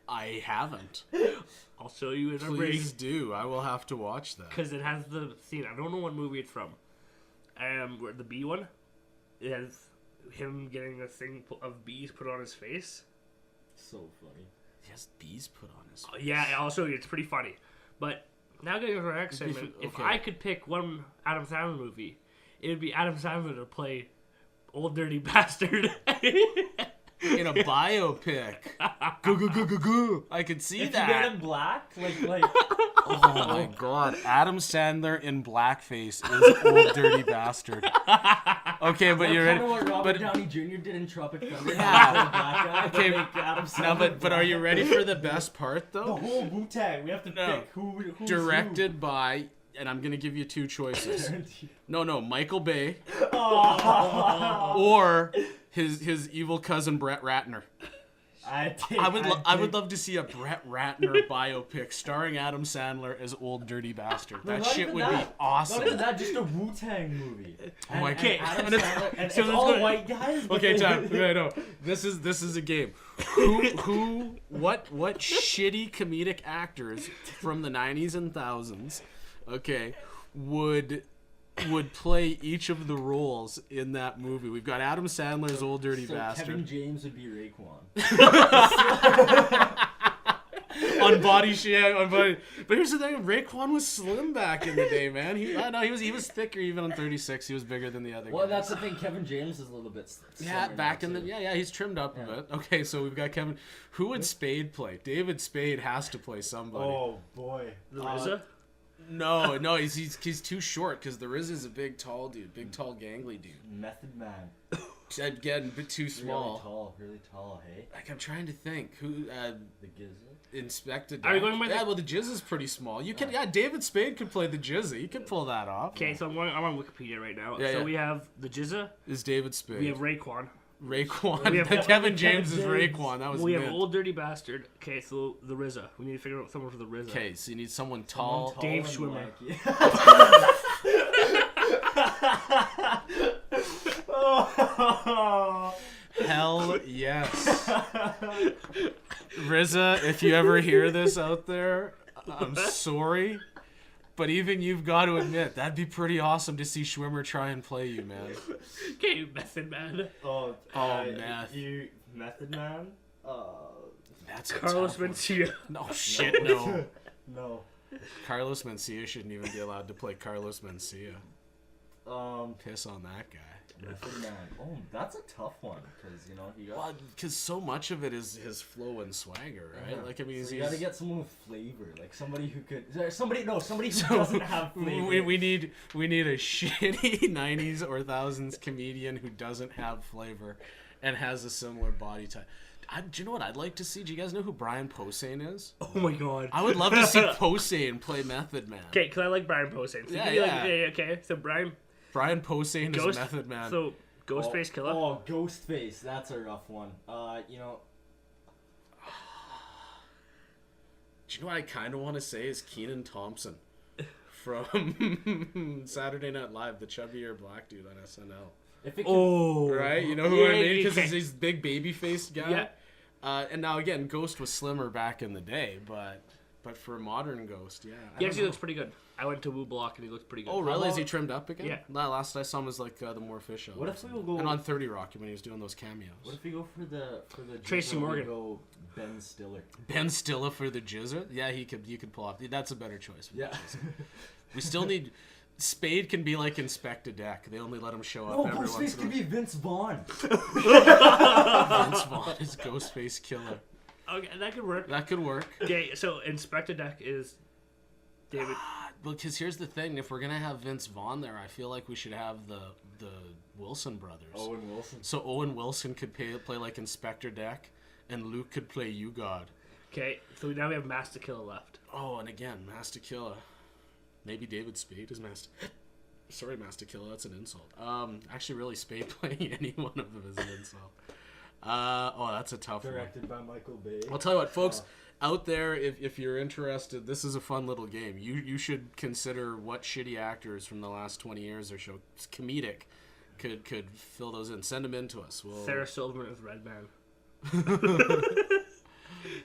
I haven't. I'll show you in a break. Please do. I will have to watch that. Because it has the scene. I don't know what movie it's from. Where the bee one, it has him getting a thing of bees put on his face. So funny. He has bees put on his face. Yeah, I'll show you. It's pretty funny. But now getting to our next segment, if I could pick one Adam Sandler movie, it would be Adam Sandler to play Old Dirty Bastard. In a biopic. Goo. I could see that. If you get him black, like. Oh my god. Adam Sandler in blackface is Old Dirty Bastard. Okay, but you're ready. What Robert Downey Jr. did in Tropic Thunder. Yeah. Okay, now, but are you ready for the best part though? The whole Wu Tang. We have to pick who's directed by, and I'm gonna give you two choices. No, Michael Bay. Or his evil cousin Brett Ratner. I would love to see a Brett Ratner biopic starring Adam Sandler as Old Dirty Bastard. That shit would be awesome. Not even that, just a Wu Tang movie. And Adam Sandler, and it's all white guys. Okay, time. Okay, no. This is a game. What shitty comedic actors from the 90s and thousands, okay, would play each of the roles in that movie? We've got Adam Sandler's Old Dirty Bastard. Kevin James would be Raekwon. body shape. But here's the thing: Raekwon was slim back in the day, man. He was thicker even on 36. He was bigger than the other. Well, guys. that's the thing. Kevin James is a little bit. Yeah, back in the he's trimmed up a bit. Okay, so we've got Kevin. Who would Spade play? David Spade has to play somebody. Oh boy, The RZA? No, he's too short because the Riz is a big, tall dude, gangly dude. Method Man. Again, a bit too small. Really tall. Hey. Like I'm trying to think who The Gizzard. Inspected. Are you going by well, the Jizz is pretty small. You can, David Spade could play the Jizz. He could pull that off. Okay, so I'm on Wikipedia right now. Yeah, so yeah. we have the Jizza. Is David Spade? We have Raekwon. We have Kevin James is Raekwon. That was We mint. have Old Dirty Bastard. Okay, so the RZA. We need to figure out someone for the RZA. Okay, so you need someone tall. Dave Schwimmer. Hell yes. RZA, if you ever hear this out there, I'm sorry. But even you've got to admit, that'd be pretty awesome to see Schwimmer try and play you, man. Okay, Method Man. Meth. You Method Man? That's a Carlos tough one. Mencia. No, shit, no. No. Carlos Mencia shouldn't even be allowed to play Carlos Mencia. Piss on that guy. Method Man. Oh, that's a tough one because he got. Well, because so much of it is his flow and swagger, right? Yeah. Like I mean, So you got to get someone with flavor, like somebody who could. Somebody who So, doesn't have flavor. we need a shitty 90s or 1000s comedian who doesn't have flavor and has a similar body type. Do you know what I'd like to see? Do you guys know who Brian Posehn is? Oh my god. I would love to see Posehn play Method Man. Okay, because I like Brian Posehn. So Yeah. okay, so Brian Posehn is Method Man. So Ghostface Killer. Oh, Ghostface. That's a rough one. Do you know what I kind of want to say is Kenan Thompson from Saturday Night Live, the chubbier black dude on SNL. If it could, Right? You know who I mean? Because okay. he's this big baby-faced guy. Yeah. And now, again, Ghost was slimmer back in the day, but for a modern Ghost, yeah. He actually looks pretty good. I went to Wu Block and he looks pretty good. Oh, really? Is he trimmed up again? Yeah. Last I saw him was like the more fish What if we will go? And on 30 Rock when he was doing those cameos. What if we go for the Tracy Jizza, we Morgan. Go Ben Stiller. Ben Stiller for the Jizzer? Yeah, you could pull off. That's a better choice. For the Yeah. Jizzer. We still need... Spade can be like Inspector Deck. They only let him show up No, every once Ghostface in a could while. be Vince Vaughn. Vince Vaughn is Ghostface Killer. Okay, that could work. That could work. Okay, so Inspector Deck is David. Because here's the thing: if we're gonna have Vince Vaughn there, I feel like we should have the Wilson brothers. Owen Wilson. So Owen Wilson could play like Inspector Deck, and Luke could play You God. Okay, so now we have Master Killer left. Oh, and again, Master Killer. Maybe David Spade is Master. Sorry, Master Killer, that's an insult. Actually, really, Spade playing any one of them is an insult. That's a tough one. Directed by Michael Bay. I'll tell you what, folks. Out there, if you're interested, this is a fun little game. You should consider what shitty actors from the last 20 years or so, comedic, could fill those in. Send them in to us. Sarah Silverman is Red Man.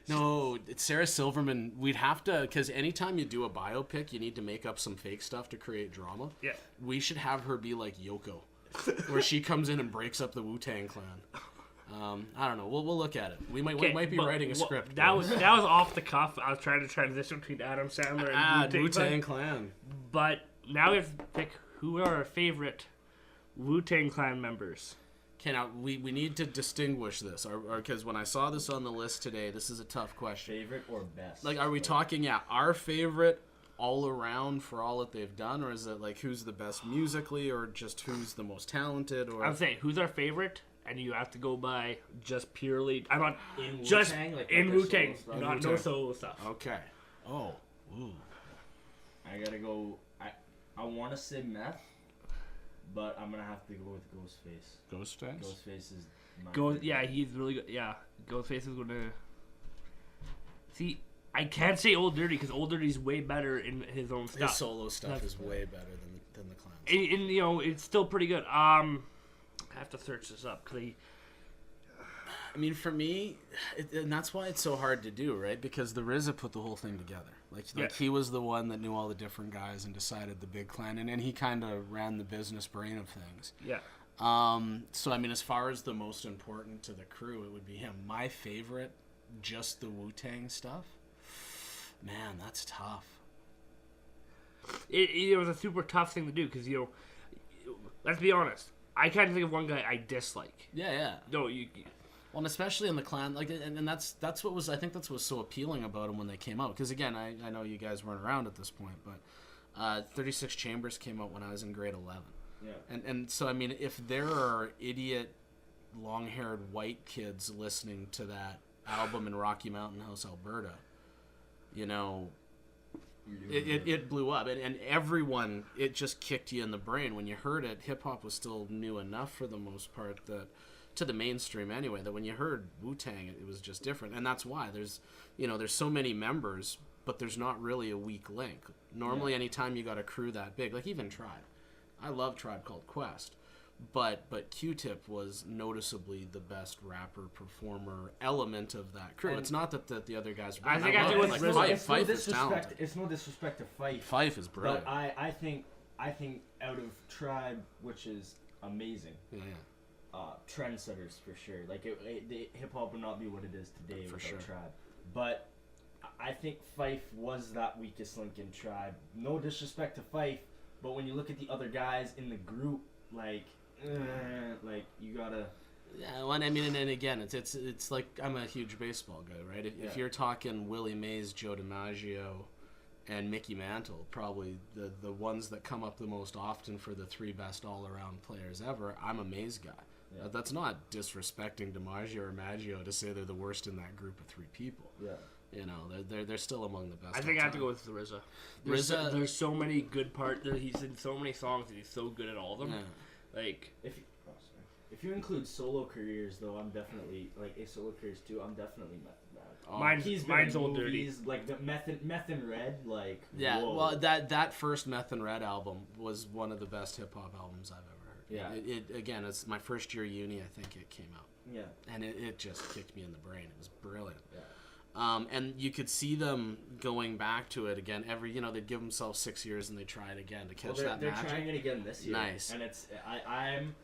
No, it's Sarah Silverman. We'd have to, because anytime you do a biopic, you need to make up some fake stuff to create drama. Yeah. We should have her be like Yoko, where she comes in and breaks up the Wu Tang Clan. I don't know. We'll look at it. We might be writing a script. That was off the cuff. I was trying to transition between Adam Sandler and Wu Tang Clan. But now we have to pick who are our favorite Wu Tang Clan members. Okay, now we need to distinguish this, because when I saw this on the list today, this is a tough question. Favorite or best? Like, are we talking our favorite all around for all that they've done, or is it like who's the best musically, or just who's the most talented? Or I'm saying who's our favorite, and you have to go by just purely. I'm not in just Wu-Tang, like in their Wu Tang, solo stuff? not no solo stuff. Okay. Oh. Ooh. I gotta go. I want to say Meth, but I'm gonna have to go with Ghostface. Ghostface. Ghostface is my Go, favorite. yeah, he's really good. Yeah, Ghostface is gonna. See, I can't say Old Dirty because Old Dirty's way better in his own His stuff. solo stuff That's- is way better than the Clans. And it's still pretty good. I have to search this up because I mean, for me, and that's why it's so hard to do, right? Because the RZA put the whole thing together. Like he was the one that knew all the different guys and decided the big clan, and he kind of ran the business brain of things. yeah. So, I mean, as far as the most important to the crew, it would be him. My favorite, just the Wu-Tang stuff. Man, that's tough. It was a super tough thing to do because let's be honest. I can't think of one guy I dislike. Yeah. No, you. Well, and especially in the clan, like, and that's what was, I think that's what was so appealing about them when they came out. Because again, I know you guys weren't around at this point, but 36 Chambers came out when I was in grade 11. Yeah. And so I mean, if there are idiot, long-haired white kids listening to that album in Rocky Mountain House, Alberta, it blew up, and everyone, it just kicked you in the brain when you heard it. Hip hop was still new enough for the most part that, to the mainstream anyway, that when you heard Wu Tang, it was just different, and that's why there's so many members, but there's not really a weak link. Normally, anytime you got a crew that big, like even Tribe, I love Tribe Called Quest, but Q-Tip was noticeably the best rapper, performer, element of that crew. It's not that the other guys. I think I do with Fife is talented. It's no disrespect to Fife. Fife is brilliant. But I think out of Tribe, which is amazing. Yeah. Trendsetters for sure. Like hip hop would not be what it is today For without sure. Tribe. But I think Fife was that weakest link in Tribe. No disrespect to Fife, but when you look at the other guys in the group, like you gotta. Yeah, well, I mean, and again, it's like, I'm a huge baseball guy, right? If you're talking Willie Mays, Joe DiMaggio, and Mickey Mantle, probably the ones that come up the most often for the 3 best all-around players ever, I'm a Mays guy. Yeah. That's not disrespecting DiMaggio or Maggio to say they're the worst in that group of 3 people. Yeah. They're still among the best. I think I have to go with RZA. There's so many good parts. He's in so many songs, and he's so good at all of them. Yeah. Like, if you include solo careers, though, I'm definitely solo careers too. I'm definitely Meth. Mine's Old Dirty. Like the Meth and Red, like Yeah, whoa. well, that first Meth and Red album was one of the best hip hop albums I've ever heard. Yeah. It again, it's my first year uni. I think it came out. Yeah. And it just kicked me in the brain. It was brilliant. Yeah. And you could see them going back to it again. They'd give themselves 6 years and they try it again to catch that they're magic. trying it again this year. Nice. And I'm.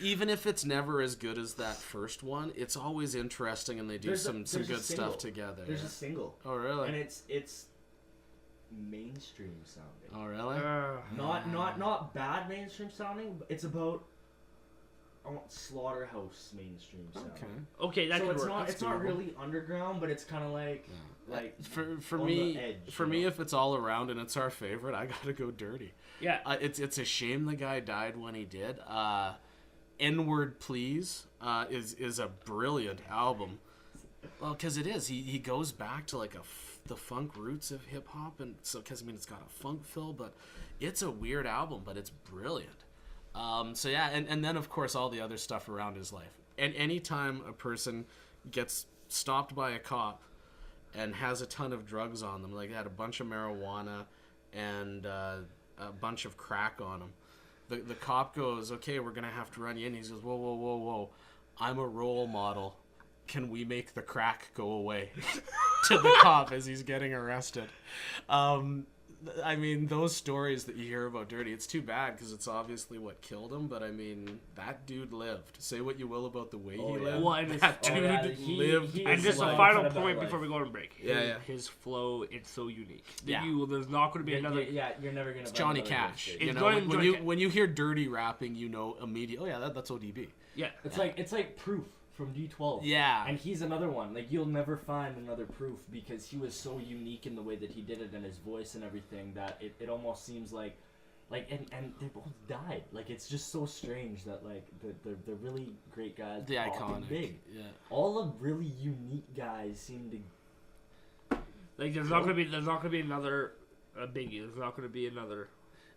Even if it's never as good as that first one, it's always interesting, and they do some good stuff together. There's a single. Oh, really? And it's mainstream sounding. Oh, really? Not bad mainstream sounding, but it's about Slaughterhouse mainstream sounding. Okay, that so could it's work. not That's it's not doable. really underground, but it's kind of like for on me the edge, for me, if it's all around and it's our favorite, I gotta go Dirty. Yeah. It's a shame the guy died when he did. N-Word Please is a brilliant album. Well, because it is. He goes back to like the funk roots of hip hop, and so because it's got a funk feel, but it's a weird album, but it's brilliant. So yeah, and then of course all the other stuff around his life. And anytime a person gets stopped by a cop and has a ton of drugs on them, like they had a bunch of marijuana and a bunch of crack on them, the cop goes, "Okay, we're gonna have to run you in." He goes, "Whoa, I'm a role model. Can we make the crack go away?" to the cop as he's getting arrested. I mean, those stories that you hear about Dirty, it's too bad because it's obviously what killed him, but I mean, that dude lived. Say what you will about the way he lived. Well, and that dude lived. And just a life. final About point life. before we go to break. Yeah. His flow, it's so unique. Yeah. There's not going to be another. Yeah, you're never gonna. It's buy Johnny another Cash. mixtape. It's You know, going when Johnny when you hear Dirty rapping, you know immediately. Oh yeah, that's ODB. Yeah. It's like Proof from D12. Yeah. And he's another one. Like, you'll never find another Proof because he was so unique in the way that he did it and his voice and everything that it almost seems like and they both died. Like, it's just so strange that like the really great guys, The pop iconic. and big. Yeah. All the really unique guys seem to. Like there's not gonna be another Biggie. There's not gonna be another.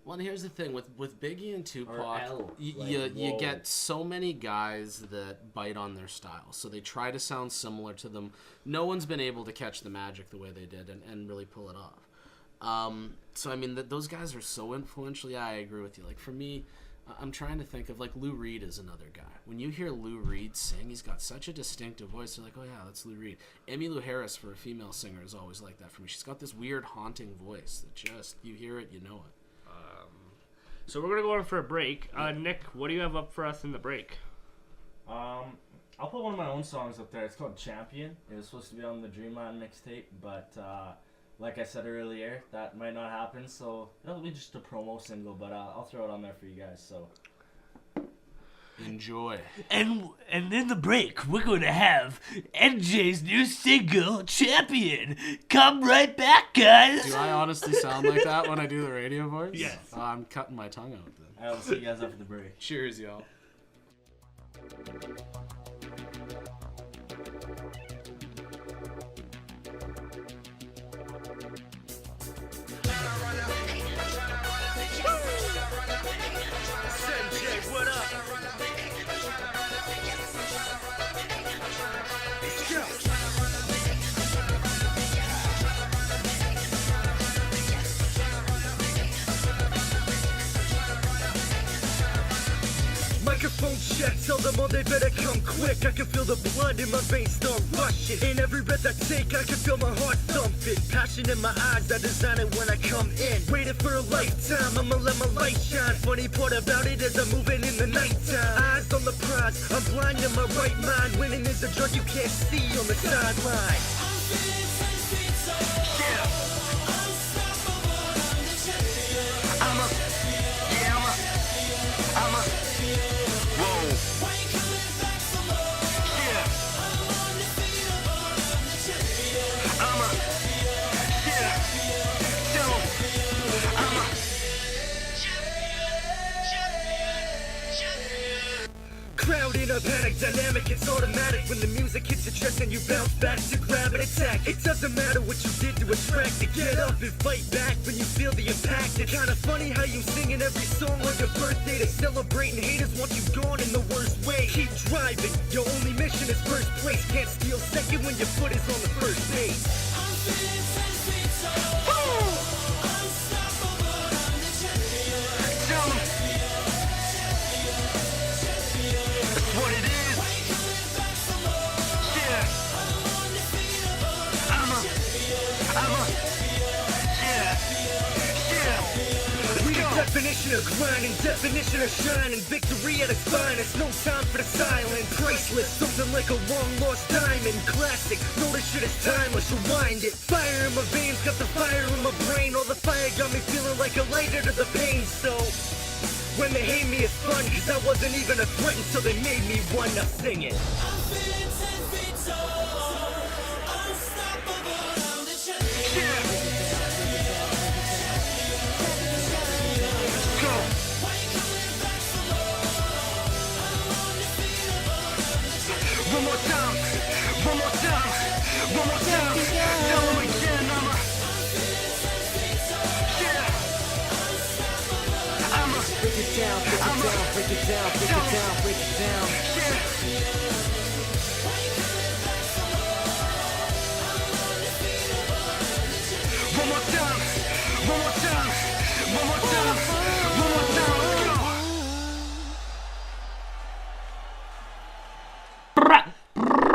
Well, and here's the thing with Biggie and Tupac, L, you whoa. get so many guys that bite on their style, so they try to sound similar to them. No one's been able to catch the magic the way they did and really pull it off. So I mean, those guys are so influential. Yeah, I agree with you. Like for me, I'm trying to think of like Lou Reed is another guy. When you hear Lou Reed sing, he's got such a distinctive voice. You're like, oh yeah, that's Lou Reed. Emmylou Harris for a female singer is always like that for me. She's got this weird haunting voice that just you hear it, you know it. So we're gonna go on for a break. Nick, what do you have up for us in the break? I'll put one of my own songs up there. It's called Champion. It was supposed to be on the Dreamland mixtape, but like I said earlier, that might not happen. So it'll be just a promo single, but I'll throw it on there for you guys. So Enjoy. And in the break, we're going to have Enjay's new single, Champion. Come right back, guys. Do I honestly sound like that when I do the radio voice? Yes. I'm cutting my tongue out then. I'll see you guys after the break. Cheers, y'all. Enjay, what up? Let's go. Microphone check, tell them all they better come quick. I can feel the blood in my veins start rushing. In every breath I take, I can feel my heart thumping. Passion in my eyes, I design it when I come in. Waiting for a lifetime, I'ma let my light shine. Funny part about it is I'm moving in the nighttime. Eyes on the prize, I'm blind in my right mind. Winning is a drug you can't see on the sideline. Crowd in a panic dynamic, it's automatic. When the music hits your chest and you bounce back to grab and attack. It doesn't matter what you did to attract to get up and fight back when you feel the impact. It's kinda funny how you singing every song on your birthday to celebrate, and haters want you gone in the worst way. Keep driving, your only mission is first place. Can't steal second when your foot is on the first base. I'm feeling 10 feet tall. Unstoppable, I'm the champion. Tell 'em. What it is. Yeah. We the definition of grind and definition of shine, and victory at its finest. No time for the silent. Priceless, something like a long lost diamond. Classic, know this shit is timeless. Rewind it. Fire in my veins, got the fire in my brain. All the fire got me feeling like a lighter to the pain. So when they hate me, it's fun, cause I wasn't even a threat until they made me one. Now sing it. I'm feeling 10 feet tall, unstoppable, I'm the champion. Yeah. Go. One more time, one more time, one more time. Tell them again, I'm a. Break it down, break it down, break it down, break it down, break it down. One more time, one more time, one more time, one more time, let's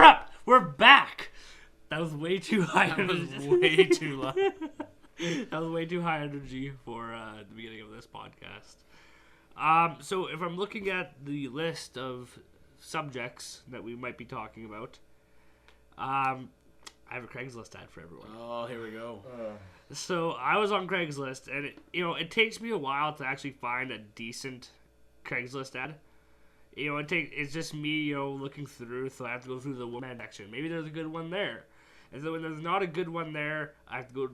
go. We're back. That was way too high. That was way too loud. That was way too high energy for the beginning of this podcast. So if I'm looking at the list of subjects that we might be talking about, I have a Craigslist ad for everyone. Oh, here we go. So I was on Craigslist, and it takes me a while to actually find a decent Craigslist ad. It's just me, looking through, so I have to go through the woman section. Maybe there's a good one there. And so when there's not a good one there, I have to go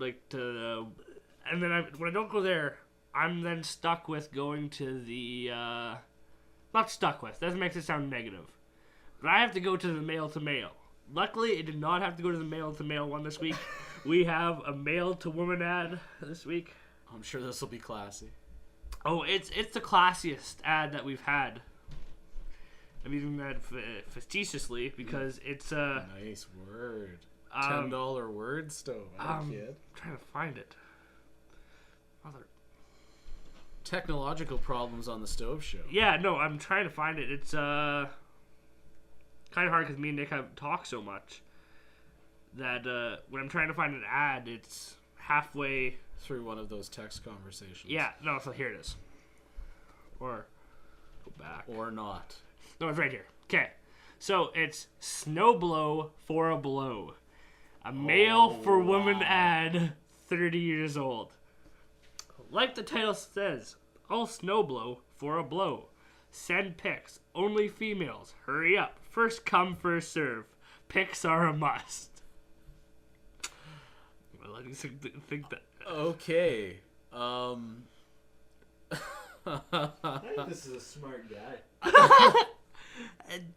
and then when I don't go there, I'm then stuck with going to the, not stuck with, that makes it sound negative. But I have to go to the male-to-male. Luckily, it did not have to go to the male-to-male one this week. We have a male-to-woman ad this week. I'm sure this will be classy. Oh, it's the classiest ad that we've had. I'm using that facetiously because it's a... Nice word. $10 word stove. I'm trying to find it. Technological problems on the stove show. Yeah, no, I'm trying to find it. It's kind of hard because me and Nick have talked so much that when I'm trying to find an ad, it's halfway through one of those text conversations. Yeah, no, so here it is. Or go back. Or not. No, it's right here. Okay. So it's snow blow for a blow. A male for woman ad, 30 years old. Like the title says, I'll snow blow for a blow. Send pics. Only females. Hurry up. First come, first serve. Pics are a must. Well, I just think that. Okay. I think this is a smart guy.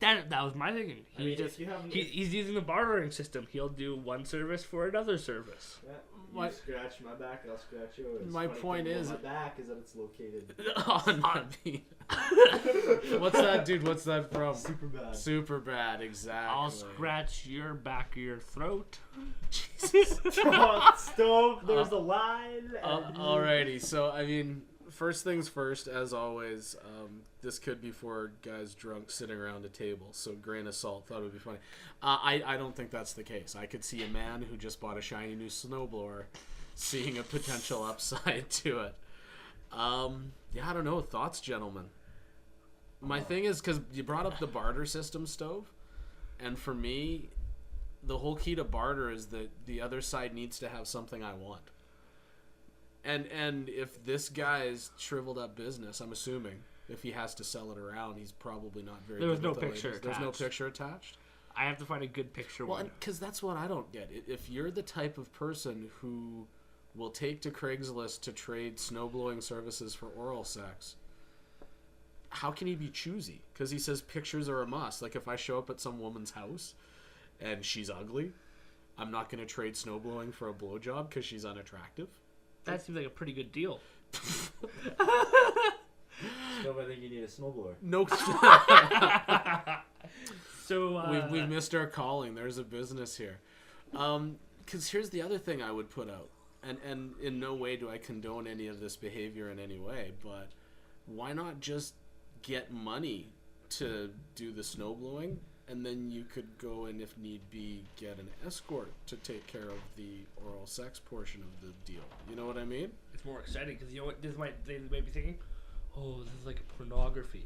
That was my thinking. I mean, if you haven't- He's using the bartering system. He'll do one service for another service. Yeah, you My- scratch my back, I'll scratch yours. My Funny point thing is- about my back is that it's located On my beat. What's that, dude? What's that from? super bad. Super bad, exactly. I'll scratch your back of your throat. Oh, stove, there's the line. Alrighty, so I mean, first things first, as always, this could be for guys drunk sitting around a table, so grain of salt, thought it would be funny. I don't think that's the case. I could see a man who just bought a shiny new snowblower seeing a potential upside to it. Yeah, I don't know. Thoughts, gentlemen? My thing is, because you brought up the barter system, Stove, and for me, the whole key to barter is that the other side needs to have something I want. And if this guy's shriveled up business, I'm assuming if he has to sell it around, he's probably not very. There was good no with the picture ladies. There's no attached. picture attached. I have to find a good picture Well, one. because that's what I don't get. If you're the type of person who will take to Craigslist to trade snowblowing services for oral sex, how can he be choosy? Because he says pictures are a must. Like if I show up at some woman's house and she's ugly, I'm not going to trade snowblowing for a blowjob because she's unattractive. That seems like a pretty good deal. Stove, I think you need a snowblower. No. So We've missed our calling. There's a business here. Because here's the other thing I would put out. And in no way do I condone any of this behavior in any way, but why not just get money to do the snowblowing, and then you could go and, if need be, get an escort to take care of the oral sex portion of the deal. You know what I mean? it's more exciting because you know what? They might be thinking, oh, this is like pornography.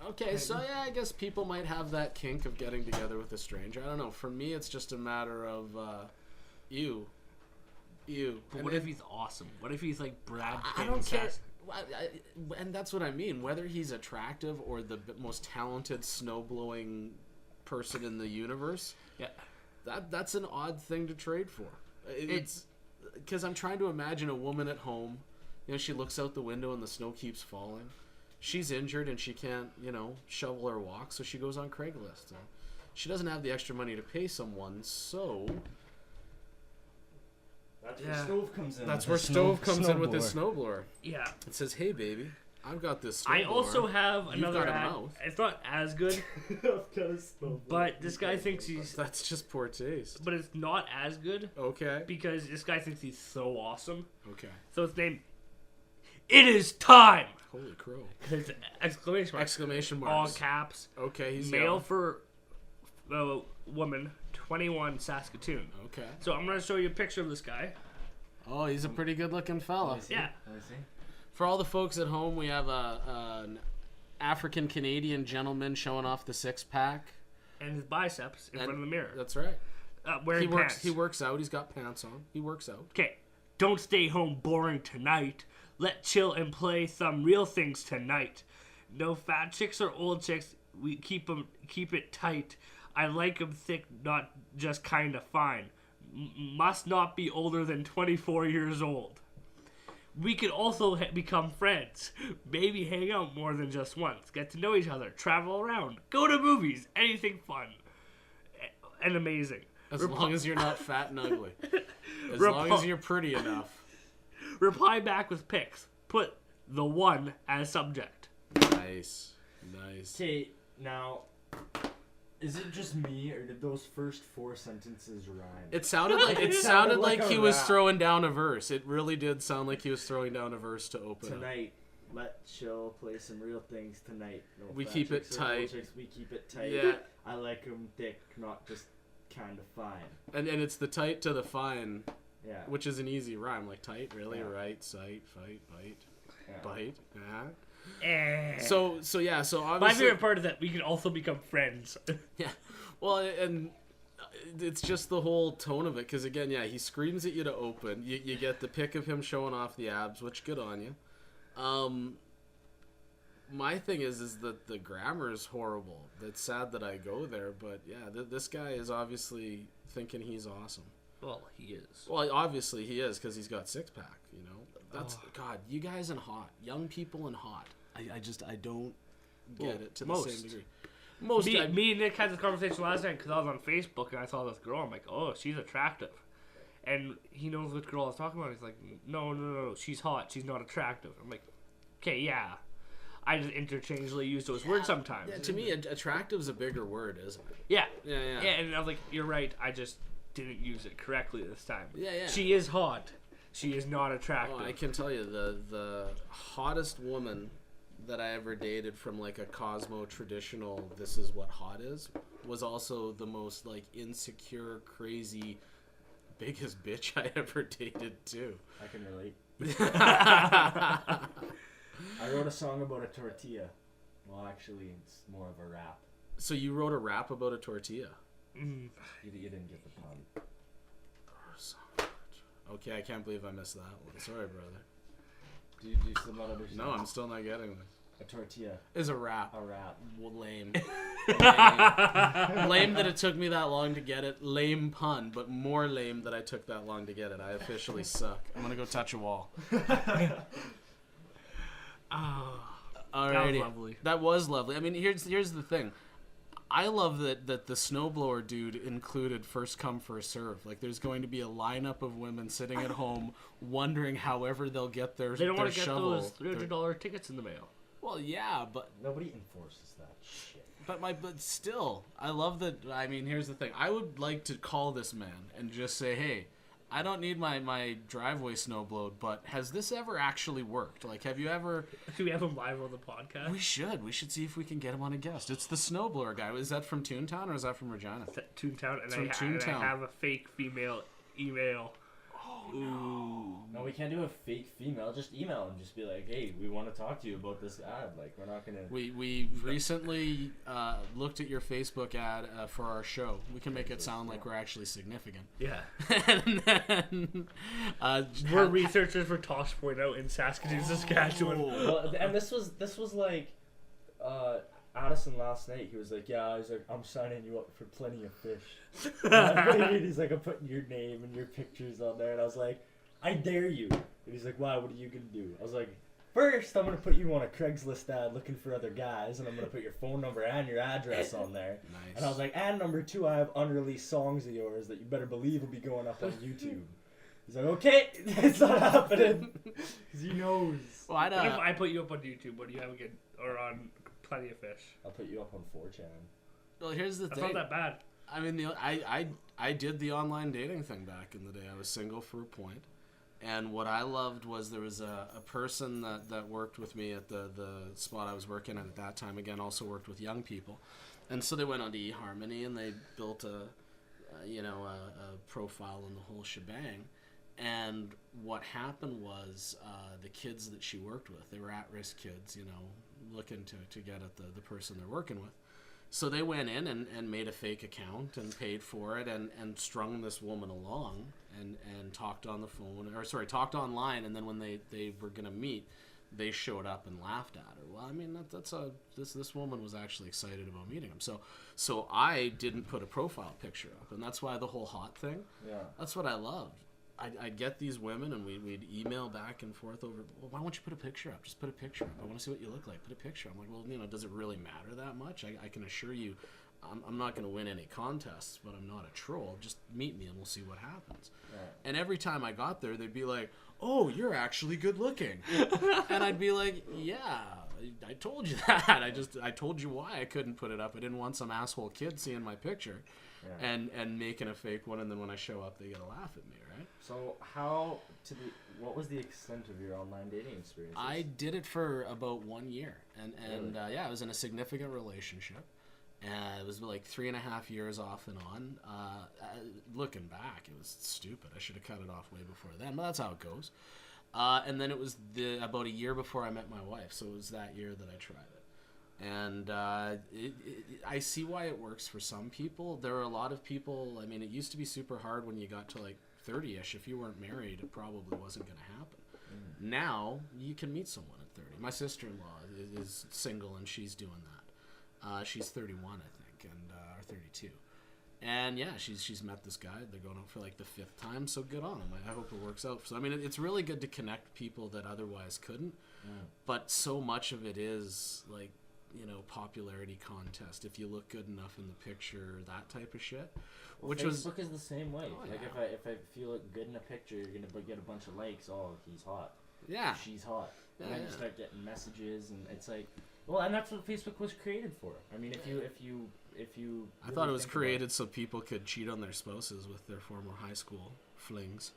Okay, so yeah, I guess people might have that kink of getting together with a stranger. I don't know. For me, it's just a matter of, ew. But what if he's awesome? What if he's like Brad Pitt? I don't and care. Cass- And that's what I mean. Whether he's attractive or the most talented snowblowing person in the universe, Yeah. that's an odd thing to trade for. It's because I'm trying to imagine a woman at home. You know, she looks out the window and the snow keeps falling. She's injured and she can't, shovel or walk, so she goes on Craigslist. And she doesn't have the extra money to pay someone, so That's where Yeah. Stove comes in. that's with where his Stove comes in with snowblower. his snowblower. Yeah. It says, "Hey, baby, I've got this snowblower. I also have You've another got a ad. mouth." It's not as good, I've got a snowblower. but this guy thinks he's. That's just poor taste. But it's not as good Okay. because this guy thinks he's so awesome. Okay. So it's named. It is time! Holy crow. It's exclamation mark. Exclamation All marks. caps. Okay, he's Male yelling. for woman, 21, Saskatoon. Okay. So I'm gonna show you a picture of this guy. Oh, he's a pretty good-looking fella. Let me see. Yeah. Let me see. For all the folks at home, we have an African-Canadian gentleman showing off the six-pack. And his biceps in front of the mirror. That's right. Wearing He works. pants. He works out. He's got pants on. He works out. Okay, don't stay home boring tonight. Let's chill and play some real things tonight. No fat chicks or old chicks. We keep it tight. I like 'em thick, not just kind of fine. Must not be older than 24 years old. We could also become friends. Maybe hang out more than just once. Get to know each other. Travel around. Go to movies. Anything fun and amazing. As long as you're not fat and ugly. As Repo- long as you're pretty enough. Reply back with pics. Put the one as subject. Nice. Nice. Okay, now, is it just me, or did those first 4 sentences rhyme? It sounded like It sounded like he a was rap. throwing down a verse. It really did sound like he was throwing down a verse to open up. Tonight, let's chill, play some real things tonight. No We fat keep it chicks or old tight. chicks, we keep it tight. Yeah. I like 'em thick, not just kind of fine. And it's the tight to the fine, Yeah. which is an easy rhyme. Like tight, really, Yeah. right, sight, fight, bite, Yeah. bite. So obviously My favorite part is that we can also become friends. Yeah, well, and it's just the whole tone of it. Because again, yeah, he screams at you to open. You get the pic of him showing off the abs, which good on you. My thing is that the grammar is horrible. It's sad that I go there, but yeah, this guy is obviously thinking he's awesome. Well, he is. Well, obviously he is because he's got six pack. You know, that's God. You guys and hot, young people and hot. I don't get it to the same degree. Me and Nick had this conversation last night because I was on Facebook and I saw this girl. I'm like, oh, she's attractive. And he knows which girl I was talking about. He's like, no, she's hot. She's not attractive. I'm like, okay, yeah. I just interchangeably use those words sometimes. Yeah, to me, attractive is a bigger word, isn't it? Yeah. Yeah. And I was like, you're right. I just didn't use it correctly this time. Yeah. She is hot. She is not attractive. Oh, I can tell you, the hottest woman that I ever dated from like a Cosmo traditional "this is what hot is" was also the most like insecure, crazy, biggest bitch I ever dated too. I can relate. I wrote a song about a tortilla. Well, actually, it's more of a rap. So you wrote a rap about a tortilla? You didn't get the pun. Okay, I can't believe I missed that one. Sorry, brother. Do you still not understand? No, I'm still not getting this. A tortilla. Is a rap. A rap. Well, lame. Lame that it took me that long to get it. Lame pun, but more lame that I took that long to get it. I officially suck. I'm gonna go touch a wall. Oh, Alrighty. that was lovely. That was lovely. I mean, here's the thing. I love that the snowblower dude included first come first serve. Like, there's going to be a lineup of women sitting at home wondering however they'll get their They don't want to get shovel. those $300 tickets in the mail. Well, yeah, but Nobody enforces that shit. but still, I love that. I mean, here's the thing. I would like to call this man and just say, hey, I don't need my driveway snowblowed, but has this ever actually worked? Like, have you ever... Do we have him live on the podcast? We should see if we can get him on a guest. It's the snowblower guy. Is that from Toontown or is that from Regina? Toontown, and It's I from Toontown. have a fake female email. No, we can't do a fake female. Just email and just be like, hey, we want to talk to you about this ad. Like, we're not gonna. We recently looked at your Facebook ad for our show. We can make it sound like we're actually significant. Yeah. And then, We're researchers for Tosh.0 in Saskatoon, Saskatchewan. Well, and this was like, Addison last night. He was like, yeah, he's like, I'm signing you up for plenty of fish. And he's like, I'm putting your name and your pictures on there, and I was like, I dare you. And he's like, why? What are you gonna do? I was like, first, I'm gonna put you on a Craigslist ad looking for other guys, and I'm gonna put your phone number and your address on there. Nice. And I was like, and number 2, I have unreleased songs of yours that you better believe will be going up on YouTube. He's like, okay, it's not happening, because he knows. Well, What if I put you up on YouTube? What do you have again? Or on Plenty of Fish? I'll put you up on 4chan. Well, here's the That's thing. not that bad. I mean, I did the online dating thing back in the day. I was single for a point. And what I loved was there was a person that worked with me at the spot I was working at that time. Again, also worked with young people. And so they went on to eHarmony and they built a profile and the whole shebang. And what happened was the kids that she worked with, they were at-risk kids, looking to get at the person they're working with. So they went in and made a fake account and paid for it and strung this woman along and talked on the phone, talked online, and then when they were going to meet, they showed up and laughed at her. Well, I mean, this woman was actually excited about meeting him. So I didn't put a profile picture up, and that's why the whole hot thing, that's what I loved. I'd get these women and we'd email back and forth over, well, why don't you put a picture up? Just put a picture up. I want to see what you look like. Put a picture. I'm like, well, does it really matter that much? I can assure you I'm not going to win any contests, but I'm not a troll. Just meet me and we'll see what happens. Right. And every time I got there, they'd be like, oh, you're actually good looking. And I'd be like, yeah, I told you that. I told you why I couldn't put it up. I didn't want some asshole kid seeing my picture and making a fake one, and then when I show up, they get a laugh at me, right? So what was the extent of your online dating experience? I did it for about 1 year, and really? I was in a significant relationship. It was like 3.5 years off and on. Looking back, it was stupid. I should have cut it off way before then, but that's how it goes. And then it was about a year before I met my wife, so it was that year that I tried it. And I see why it works for some people. There are a lot of people, I mean, it used to be super hard when you got to like 30-ish. If you weren't married, it probably wasn't going to happen. Now, you can meet someone at 30. My sister-in-law is single, and she's doing that. She's 31, I think, and or 32. And yeah, she's met this guy. They're going out for like the 5th time, so good on them. I hope it works out. So I mean, it's really good to connect people that otherwise couldn't. But so much of it is like, you know, popularity contest. If you look good enough in the picture, that type of shit. Well, Facebook is the same way. Oh, like yeah. if you look good in a picture, you're gonna get a bunch of likes. Oh, he's hot. Yeah. She's hot. Yeah, And then yeah. you start getting messages, and it's like, well, and that's what Facebook was created for. I mean, if you I thought it was created so people could cheat on their spouses with their former high school flings.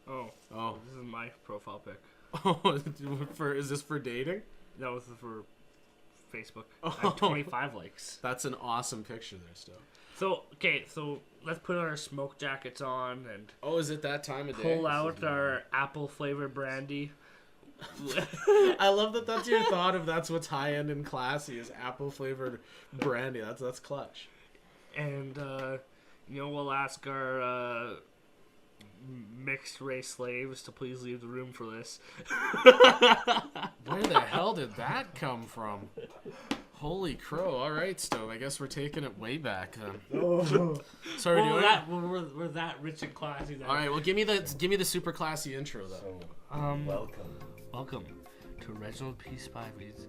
Oh, Oh. this is my profile pic. Oh, is this for dating? No, this is for Facebook. Oh. I have 25 likes. That's an awesome picture there, still. So, okay, so let's put our smoke jackets on and Oh, is it that time of day? pull out our apple flavored brandy. I love that that's your thought of that's what's high end and classy is apple flavored brandy. That's clutch. And, you know, we'll ask our mixed race slaves to please leave the room for this. Where the hell did that come from? Holy crow! All right, Stove. I guess we're taking it way back then. Sorry, Well, doing that, we're that rich and classy. That All right, well, give me the super classy intro though. So, Welcome to Reginald P. Spivey's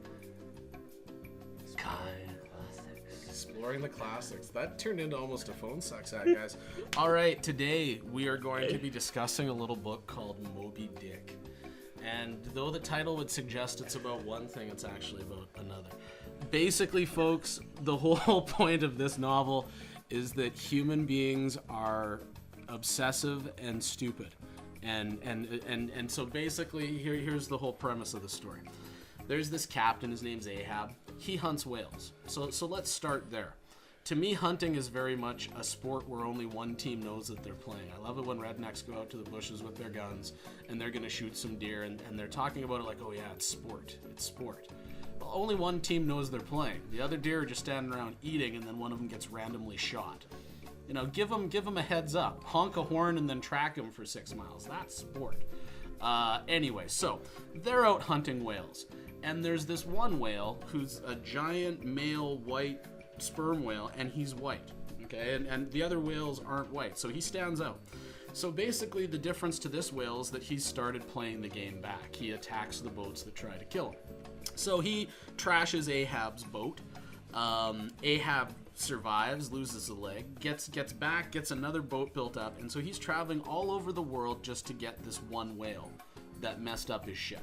Classics. Exploring the classics. That turned into almost a phone sex act, guys. All right, today we are going to be discussing a little book called Moby Dick. And though the title would suggest it's about one thing, it's actually about another. Basically, folks, the whole point of this novel is that human beings are obsessive and stupid. And so basically, here's the whole premise of the story. There's this captain, his name's Ahab. He hunts whales. So let's start there. To me, hunting is very much a sport where only one team knows that they're playing. I love it when rednecks go out to the bushes with their guns and they're going to shoot some deer and they're talking about it like, oh yeah, it's sport. It's sport. Well, only one team knows they're playing. The other deer are just standing around eating and then one of them gets randomly shot. You know, give them a heads up. Honk a horn and then track them for 6 miles. That's sport. Anyway, so they're out hunting whales. And there's this one whale who's a giant male white sperm whale, and he's white. Okay, and the other whales aren't white, so he stands out. So basically, the difference to this whale is that he's started playing the game back. He attacks the boats that try to kill him. So he trashes Ahab's boat. Ahab survives, loses a leg, gets back, gets another boat built up, and so he's traveling all over the world just to get this one whale that messed up his ship.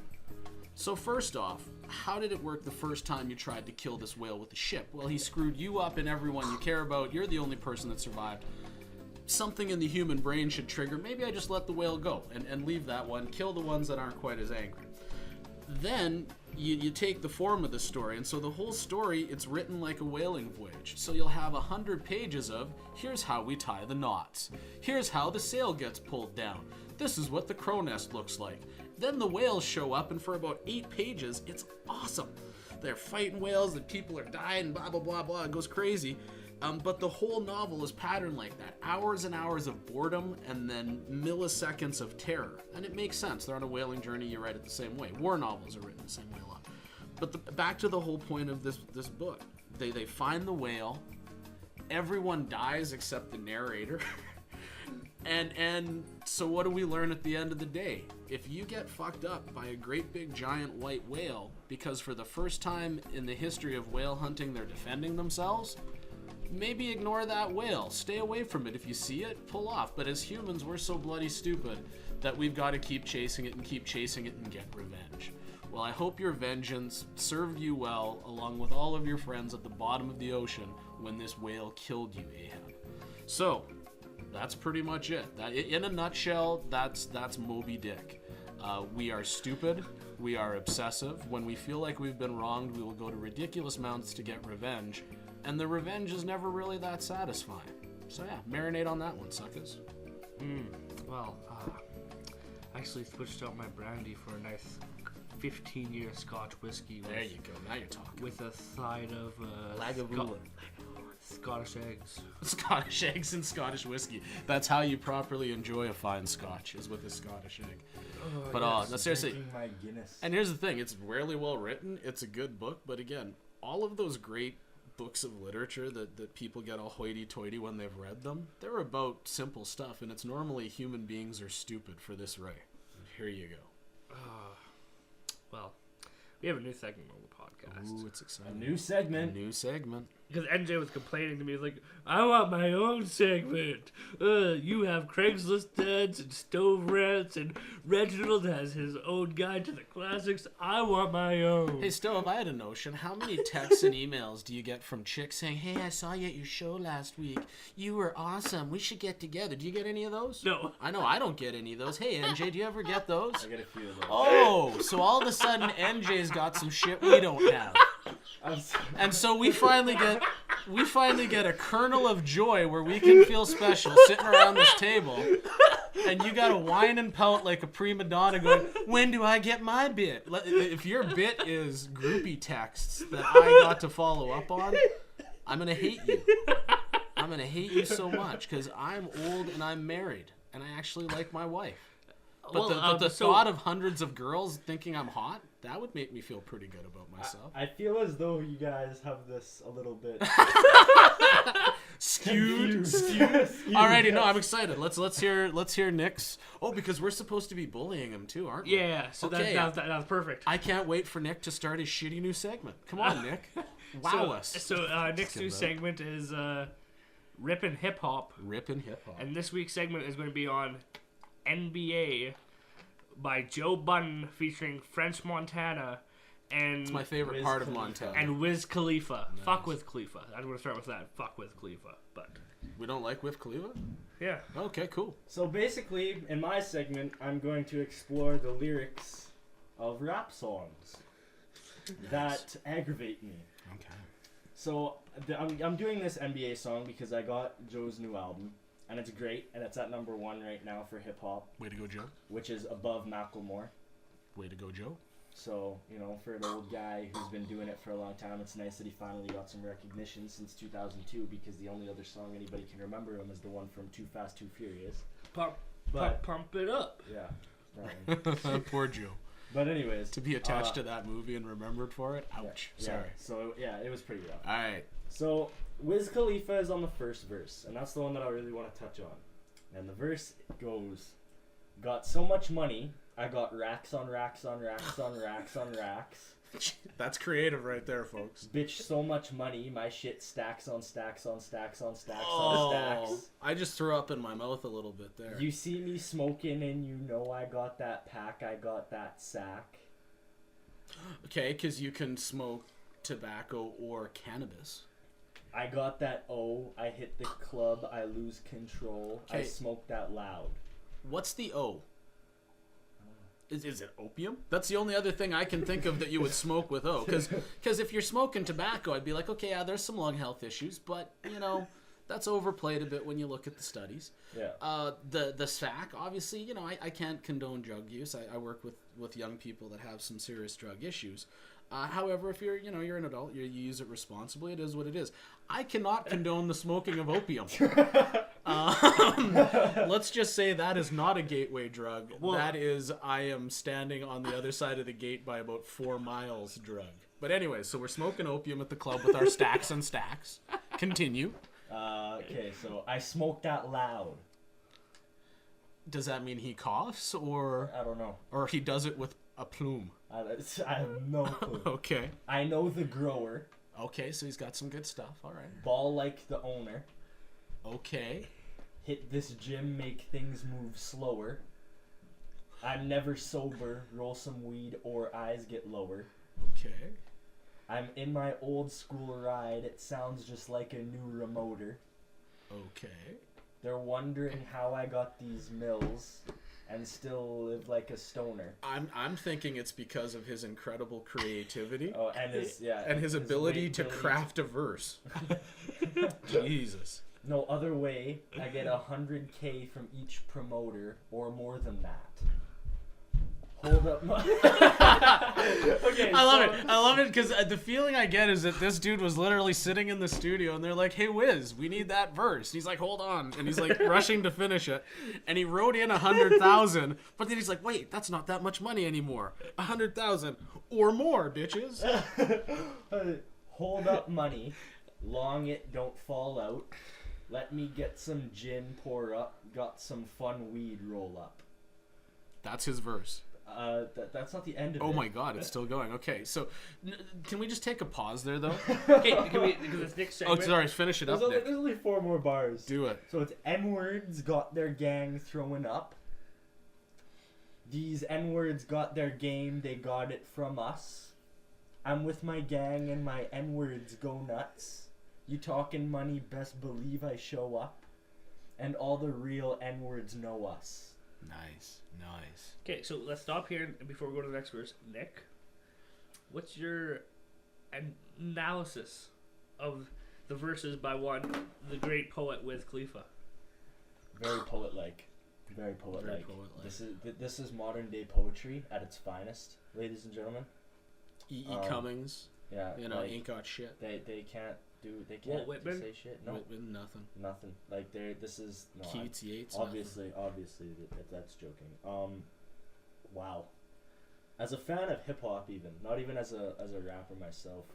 So first off, how did it work the first time you tried to kill this whale with the ship? Well, he screwed you up and everyone you care about. You're the only person that survived. Something in the human brain should trigger, maybe I just let the whale go and leave that one, kill the ones that aren't quite as angry. Then you take the form of the story, and so the whole story, it's written like a whaling voyage. So you'll have 100 pages of, here's how we tie the knots. Here's how the sail gets pulled down. This is what the crow nest looks like. Then the whales show up, and for about 8 pages, it's awesome. They're fighting whales, and people are dying, blah, blah, blah, blah. It goes crazy. But the whole novel is patterned like that. Hours and hours of boredom, and then milliseconds of terror. And it makes sense. They're on a whaling journey, you write it the same way. War novels are written the same way a lot. But back to the whole point of this book. They find the whale. Everyone dies except the narrator. And so what do we learn at the end of the day? If you get fucked up by a great big giant white whale because for the first time in the history of whale hunting they're defending themselves, maybe ignore that whale. Stay away from it. If you see it, pull off. But as humans, we're so bloody stupid that we've got to keep chasing it and keep chasing it and get revenge. Well, I hope your vengeance served you well along with all of your friends at the bottom of the ocean when this whale killed you, Ahab. So, that's pretty much it. In a nutshell, that's Moby Dick. We are stupid. We are obsessive. When we feel like we've been wronged, we will go to ridiculous amounts to get revenge. And the revenge is never really that satisfying. So yeah, marinate on that one, suckers. Well, Actually switched out my brandy for a nice 15-year Scotch whiskey. There you go. Now you're talking. With a side of Lagavulin. Scottish eggs. Scottish eggs and Scottish whiskey. That's how you properly enjoy a fine Scotch, is with a Scottish egg. But no, seriously. Drinking my Guinness. And here's the thing: it's rarely well written. It's a good book, but again, all of those great books of literature that people get all hoity-toity when they've read them, they're about simple stuff, and it's normally human beings are stupid for this right. Here you go. Well, we have a new segment on the podcast. Ooh, it's exciting. A new segment. New segment. Because Enjay was complaining to me, he was like, I want my own segment. You have Craigslist ads and stove rants, and Reginald has his own guide to the classics. I want my own. Hey, Stove, I had a notion. How many texts and emails do you get from chicks saying, hey, I saw you at your show last week. You were awesome. We should get together. Do you get any of those? No. I know I don't get any of those. Hey, NJ, do you ever get those? I get a few of those. Oh, so all of a sudden NJ's got some shit we don't have. And so we finally get a kernel of joy where we can feel special sitting around this table, and you gotta whine and pout like a prima donna going, when do I get my bit? If your bit is groupie texts that I got to follow up on, I'm gonna hate you. I'm gonna hate you so much because I'm old and I'm married and I actually like my wife. But the thought of hundreds of girls thinking I'm hot, that would make me feel pretty good about myself. I feel as though you guys have this a little bit skewed. Alrighty, no, I'm excited. Let's hear Nick's. Oh, because we're supposed to be bullying him too, aren't we? Yeah, so Okay. that was perfect. I can't wait for Nick to start his shitty new segment. Come on, Nick. Wow us. So Nick's new segment is Rippin' Hip Hop. Rippin' Hip Hop. And this week's segment is going to be on NBA by Joe Budden featuring French Montana and It's my favorite part of Montana. and Wiz Khalifa. Nice. Fuck Wiz Khalifa. I'm going to start with that. Fuck Wiz Khalifa. But we don't like Wiz Khalifa? yeah. Okay, cool. So basically, in my segment, I'm going to explore the lyrics of rap songs that aggravate me. Okay. So I'm doing this NBA song because I got Joe's new album, and it's great, and it's at #1 right now for hip hop. Way to go, Joe. Which is above Macklemore. Way to go, Joe. So, you know, for an old guy who's been doing it for a long time, it's nice that he finally got some recognition since 2002, because the only other song anybody can remember him is the one from Too Fast, Too Furious. Pump it up. Yeah. Poor Joe. But anyways. To be attached to that movie and remembered for it? Ouch. Yeah, Sorry. So, yeah, it was pretty rough. Alright. So, Wiz Khalifa is on the first verse, and that's the one that I really want to touch on. And the verse goes, got so much money, I got racks on racks on racks on racks on racks. That's creative right there, folks. Bitch, so much money, my shit stacks on stacks on stacks on stacks on stacks. I just threw up in my mouth a little bit there. You see me smoking and you know I got that pack, I got that sack. Okay, because you can smoke tobacco or cannabis. I got that O, I hit the club, I lose control, I smoke that loud. What's the O? Is it opium? That's the only other thing I can think of that you would smoke with O. Because if you're smoking tobacco, I'd be like, okay, yeah, there's some lung health issues, but, you know, that's overplayed a bit when you look at the studies. Yeah. The sack, obviously, you know, I can't condone drug use. I work with young people that have some serious drug issues. However, if you're an adult, you use it responsibly, it is what it is. I cannot condone the smoking of opium. Let's just say that is not a gateway drug. Well, that is, I am standing on the other side of the gate by about 4 miles drug. But anyway, so we're smoking opium at the club with our stacks and stacks. Continue. Okay, so I smoke that loud. Does that mean he coughs, or I don't know, or he does it with a plume? I have no clue. Okay. I know the grower. Okay, so he's got some good stuff. All right. Ball like the owner. Okay. Hit this gym, make things move slower. I'm never sober, roll some weed or eyes get lower. Okay. I'm in my old school ride, it sounds just like a new remoter. Okay. They're wondering how I got these mills and still live like a stoner. I'm thinking it's because of his incredible creativity. Oh, and his ability to craft a verse. Jesus. No other way, I get $100K from each promoter, or more than that. Hold up. Okay, I love it because the feeling I get is that this dude was literally sitting in the studio and they're like, "Hey Wiz, we need that verse." He's like, "Hold on," and he's like rushing to finish it, and he wrote in 100,000, but then he's like, "Wait, that's not that much money anymore. 100,000 or more, bitches." Hold up, money. Long it, don't fall out. Let me get some gin, pour up. Got some fun weed, roll up. That's his verse. That's not the end of it. Oh my god, it's still going. Okay, so can we just take a pause there, though? Okay, because it's Nick's Oh, segment. sorry, finish it up, There's Nick. only 4 more bars. Do it. So it's N-words got their gang throwing up. These N-words got their game, they got it from us. I'm with my gang and my N-words go nuts. You talking money, best believe I show up. And all the real N-words know us. Nice. Okay, so let's stop here before we go to the next verse. Nick, what's your analysis of the verses by the great poet Wiz Khalifa? Very poet-like. Very poet-like. poet-like. This is modern day poetry at its finest, ladies and gentlemen. E.E. Cummings, Yeah, like, ain't got shit. they can't Walt Whitman? say shit. No, Whitman, nothing. Like this is no. Keats, Yates, Obviously, that's joking. Wow. As a fan of hip hop, even not even as a rapper myself,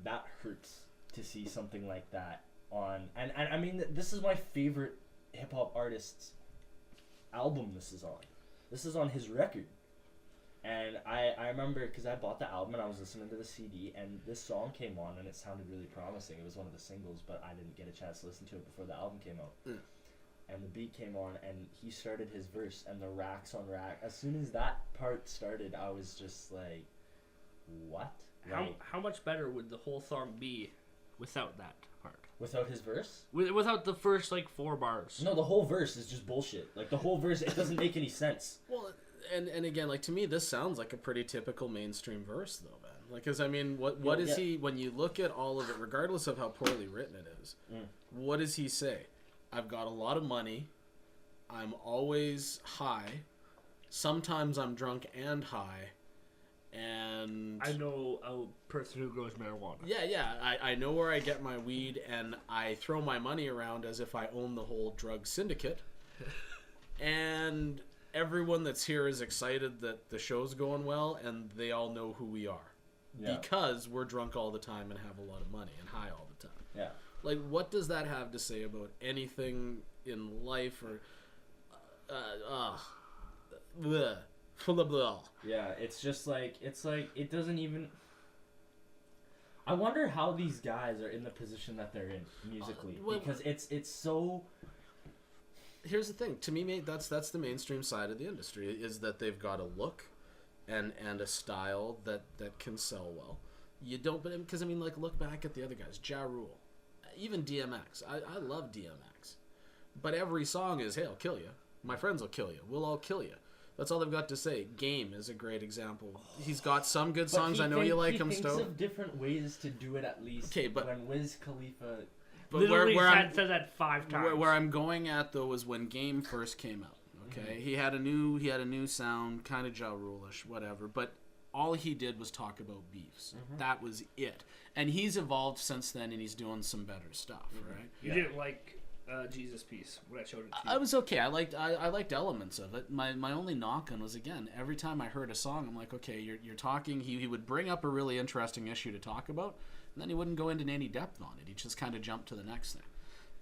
that hurts to see something like that on. And I mean, this is my favorite hip hop artist's album. This is on his record. And I remember because I bought the album and I was listening to the CD and this song came on and it sounded really promising. It was one of the singles, but I didn't get a chance to listen to it before the album came out. Mm. And the beat came on and he started his verse and the racks on rack. As soon as that part started, I was just like, what? How much better would the whole song be without that part? Without his verse? Without the first 4 bars. No, the whole verse is just bullshit. Like the whole verse, it doesn't make any sense. Well, and again, like to me, this sounds like a pretty typical mainstream verse, though, man. Like, because I mean, what is he? When you look at all of it, regardless of how poorly written it is, what does he say? I've got a lot of money. I'm always high. Sometimes I'm drunk and high. And I know a person who grows marijuana. Yeah. I know where I get my weed, and I throw my money around as if I own the whole drug syndicate. And everyone that's here is excited that the show's going well, and they all know who we are. Yeah. Because we're drunk all the time and have a lot of money and high all the time. Yeah. Like, what does that have to say about anything in life or... Yeah, it's just like, it doesn't even... I wonder how these guys are in the position that they're in musically, because it's so... Here's the thing. To me, mate, that's the mainstream side of the industry, is that they've got a look and a style that can sell well. You don't... Because, I mean, like, look back at the other guys. Ja Rule. Even DMX. I love DMX. But every song is, hey, I'll kill you. My friends will kill you. We'll all kill you. That's all they've got to say. Game is a great example. He's got some good songs. I know you like him, Stowe. He thinks of different ways to do it, at least. Okay, but when Wiz Khalifa... But literally said that 5 times. Where I'm going at, though, is when Game first came out. Okay? Mm-hmm. He had a new sound, kind of Ja Rule-ish, whatever. But all he did was talk about beefs. Mm-hmm. That was it. And he's evolved since then, and he's doing some better stuff, right? You didn't like... Jesus Piece when I showed it to you. I was okay. I liked elements of it. My only knock on was, again, every time I heard a song, I'm like, okay, you're talking. He would bring up a really interesting issue to talk about, and then he wouldn't go into any depth on it. He just kind of jumped to the next thing.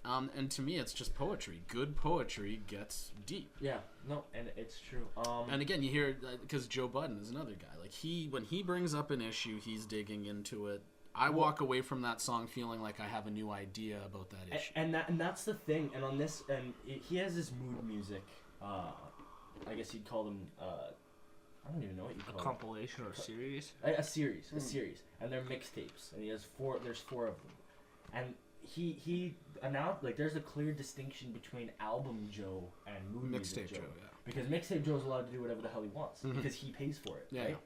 And to me, it's just poetry. Good poetry gets deep. Yeah, no, and it's true. And again, you hear, because Joe Budden is another guy. Like when he brings up an issue, he's digging into it. I walk away from that song feeling like I have a new idea about that issue. And that's the thing. And on this, he has this mood music. I guess you'd call them. I don't even know what you call them. A compilation or a series. A series, and they're mixtapes. And he has 4. There's 4 of them. And he announced, like, there's a clear distinction between album Joe and mood music Joe. Yeah. Because mixtape Joe's allowed to do whatever the hell he wants because he pays for it. Yeah. Right?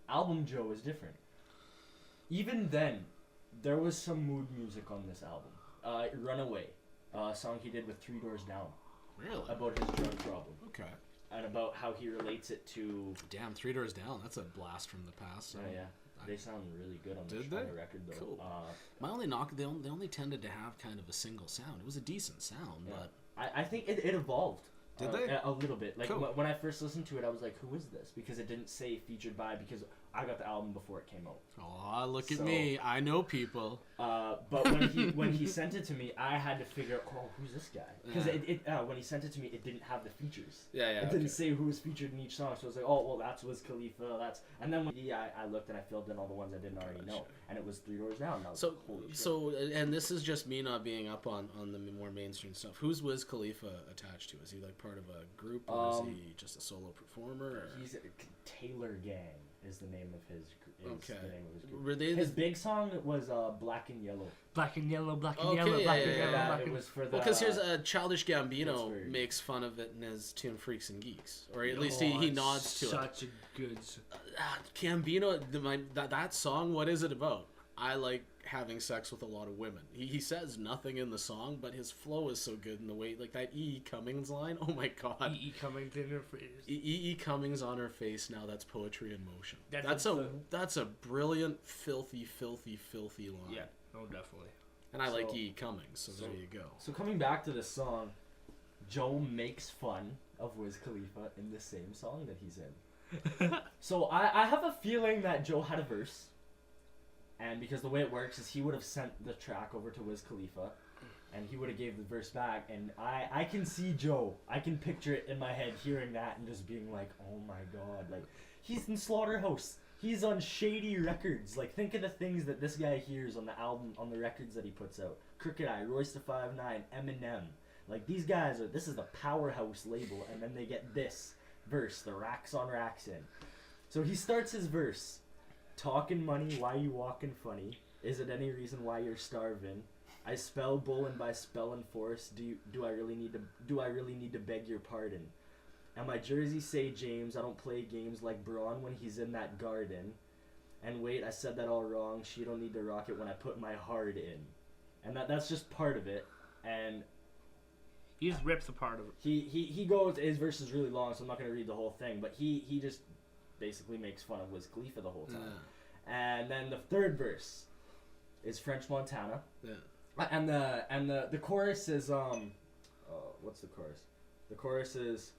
Album Joe is different. Even then, there was some mood music on this album. Runaway, a song he did with 3 Doors Down. Really? About his drug problem. Okay. and about how he relates it to. Damn, 3 Doors Down. That's a blast from the past. So Yeah. They sound really good on the Did they? record, though. Cool. My only knock, they only tended to have kind of a single sound. It was a decent sound, but I think it evolved. Did they? A little bit. Like, Cool. when I first listened to it, I was like, who is this? Because it didn't say featured by, because I got the album before it came out. oh, look at So- me. I know people. But when he sent it to me, I had to figure out, who's this guy? Because when he sent it to me, it didn't have the features. Yeah, It didn't say who was featured in each song, so I was like, oh, well, that's Wiz Khalifa, and then I looked and I filled in all the ones I didn't already know, and it was 3 Doors Down. And I was like, holy shit. And this is just me not being up on the more mainstream stuff. Who's Wiz Khalifa attached to? Is he like part of a group, or is he just a solo performer? Or? He's Taylor Gang is the name of his group. Were they His big song was Black and Yellow. Black and yellow, black and Okay, yellow, black and yeah, yellow, yeah. black It and... was for the. Well, because here's Childish Gambino Pittsburgh. makes fun of it in his tune "Freaks and Geeks," or at least he nods to it. Such a good... Gambino, that song. What is it about? I like having sex with a lot of women. He says nothing in the song, but his flow is so good in the way, like that E.E. Cummings line. Oh my god. E.E. Cummings in her face. E.E. Cummings on her face. Now that's poetry in motion. That's That's a brilliant, filthy line. Yeah, no, definitely. And I like So- E.E. Cummings, so there you go. So coming back to this song, Joe makes fun of Wiz Khalifa in the same song that he's in. So I have a feeling that Joe had a verse. And because the way it works is he would have sent the track over to Wiz Khalifa, and he would have gave the verse back. And I can see Joe. I can picture it in my head hearing that and just being like, oh my god. Like, he's in Slaughterhouse. He's on Shady Records. Like, think of the things that this guy hears on the album, on the records that he puts out. Crooked Eye, Royce da 5'9", Eminem. Like, these guys this is the powerhouse label, and then they get this verse, the racks on racks in. So he starts his verse. Talking money, why you walking funny? Is it any reason why you're starving? I spell bullin' by spelling force. Do I really need to beg your pardon? And my jersey say James, I don't play games like Braun when he's in that garden. And wait, I said that all wrong. She don't need to rock it when I put my heart in. And that's just part of it. And He just rips apart of it. he goes, his verse is really long, so I'm not gonna read the whole thing, but he just basically makes fun of Wiz Khalifa the whole time. And then the third verse is French Montana. Yeah. And the chorus is what's the chorus? The chorus is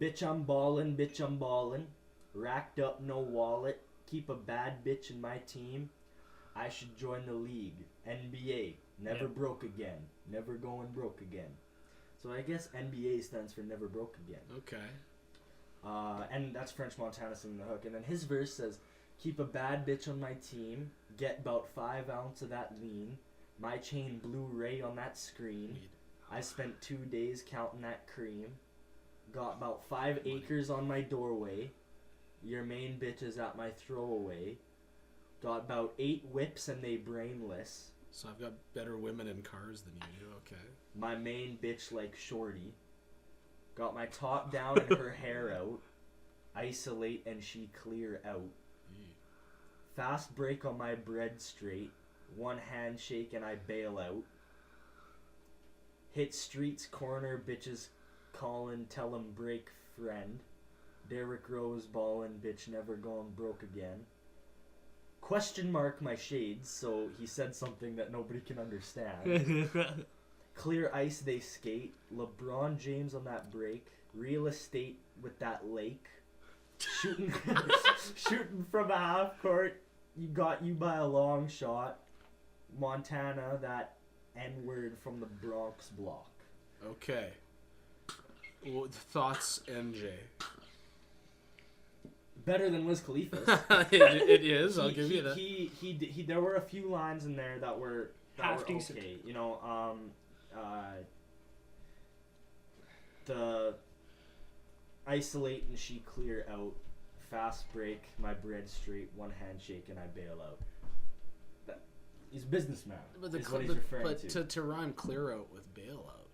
bitch I'm ballin', racked up no wallet, keep a bad bitch in my team. I should join the league. NBA, never broke again, never going broke again. So I guess NBA stands for never broke again. Okay. And that's French Montana singing the hook. And then his verse says, keep a bad bitch on my team, get about 5 ounce of that lean, my chain Blu-ray on that screen, I spent 2 days counting that cream, got about 5 acres on my doorway, your main bitch is at my throwaway, got about 8 whips and they brainless, So I've got better women in cars than you do, okay. my main bitch like Shorty, got my top down and her hair out, isolate and she clear out. Fast break on my bread straight, one handshake and I bail out. Hit streets corner, bitches callin', tell 'em break friend. Derrick Rose ballin', bitch never going broke again. Question mark my shades, so he said something that nobody can understand. Clear ice they skate, LeBron James on that break, real estate with that lake. Shooting from a half court, you got you by a long shot. Montana, that N-word from the Bronx block. Okay. Thoughts, Enjay? Better than Wiz Khalifa's. It is. I'll give you that. He there were a few lines in there that were Half decent. okay. You know, the isolate and she clear out, fast break, my bread straight, one handshake and I bail out. He's a businessman. But is what he's referring to rhyme clear out with bailout.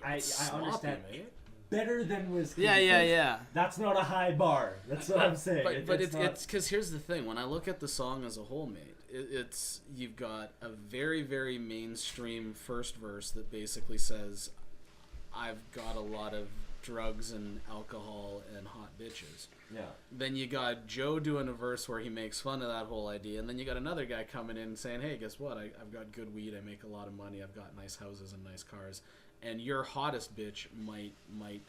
I Sloppy, understand. mate. Better than Wiz Khalifa. Yeah. That's not a high bar. That's what I'm saying. But it's because here's the thing. When I look at the song as a whole, mate, it's you've got a very, very mainstream first verse that basically says, I've got a lot of drugs and alcohol and hot bitches. Yeah. Then you got Joe doing a verse where he makes fun of that whole idea, and then you got another guy coming in saying, hey, guess what? I've got good weed, I make a lot of money, I've got nice houses and nice cars, and your hottest bitch might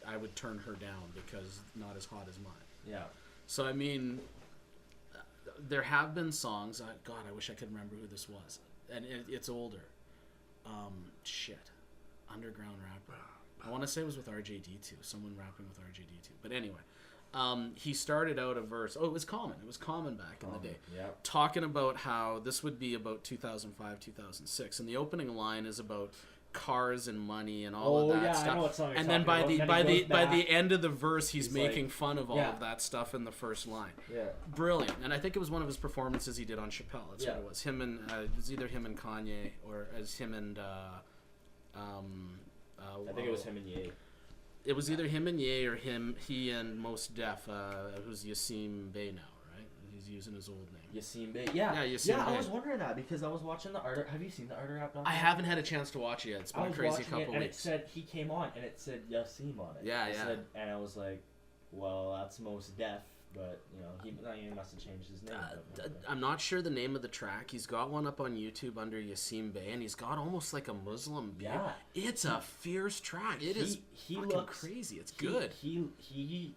I would turn her down because not as hot as mine. Yeah. So, I mean, there have been songs, God, I wish I could remember who this was, and it's older. Underground rapper. I want to say it was with RJD2, someone rapping with RJD2. But anyway, he started out a verse. Oh, it was Common. It was Common back in the day. Yep. Talking about how this would be about 2005, 2006. And the opening line is about cars and money and all of that stuff. I know what song you're and then talking about. by the end of the verse, he's making like, fun of all of that stuff in the first line. Yeah. Brilliant. And I think it was one of his performances he did on Chappelle. That's what Yeah. it was. Him and it was either him and Kanye or as him and I think it was him and Ye. it was either him and Ye or he and Most Def, who's Yassim Bey now, right? He's using his old name. Yassim Bey. Yeah. Yeah, Yassim Yeah, Bey. I was wondering that because I was watching the art. Have you seen the Art Rap? I haven't had a chance to watch it yet. It's been I a was crazy watching couple it, and weeks. it said he came on, and it said Yassim on it. Yeah, It yeah. said, and I was like, well, that's Most Def, but he must have changed his name. I'm not sure the name of the track. He's got one up on YouTube under Yassim Bey, and he's got almost like a Muslim beat. Yeah. It's a fierce track. It is he fucking looks crazy. It's good. He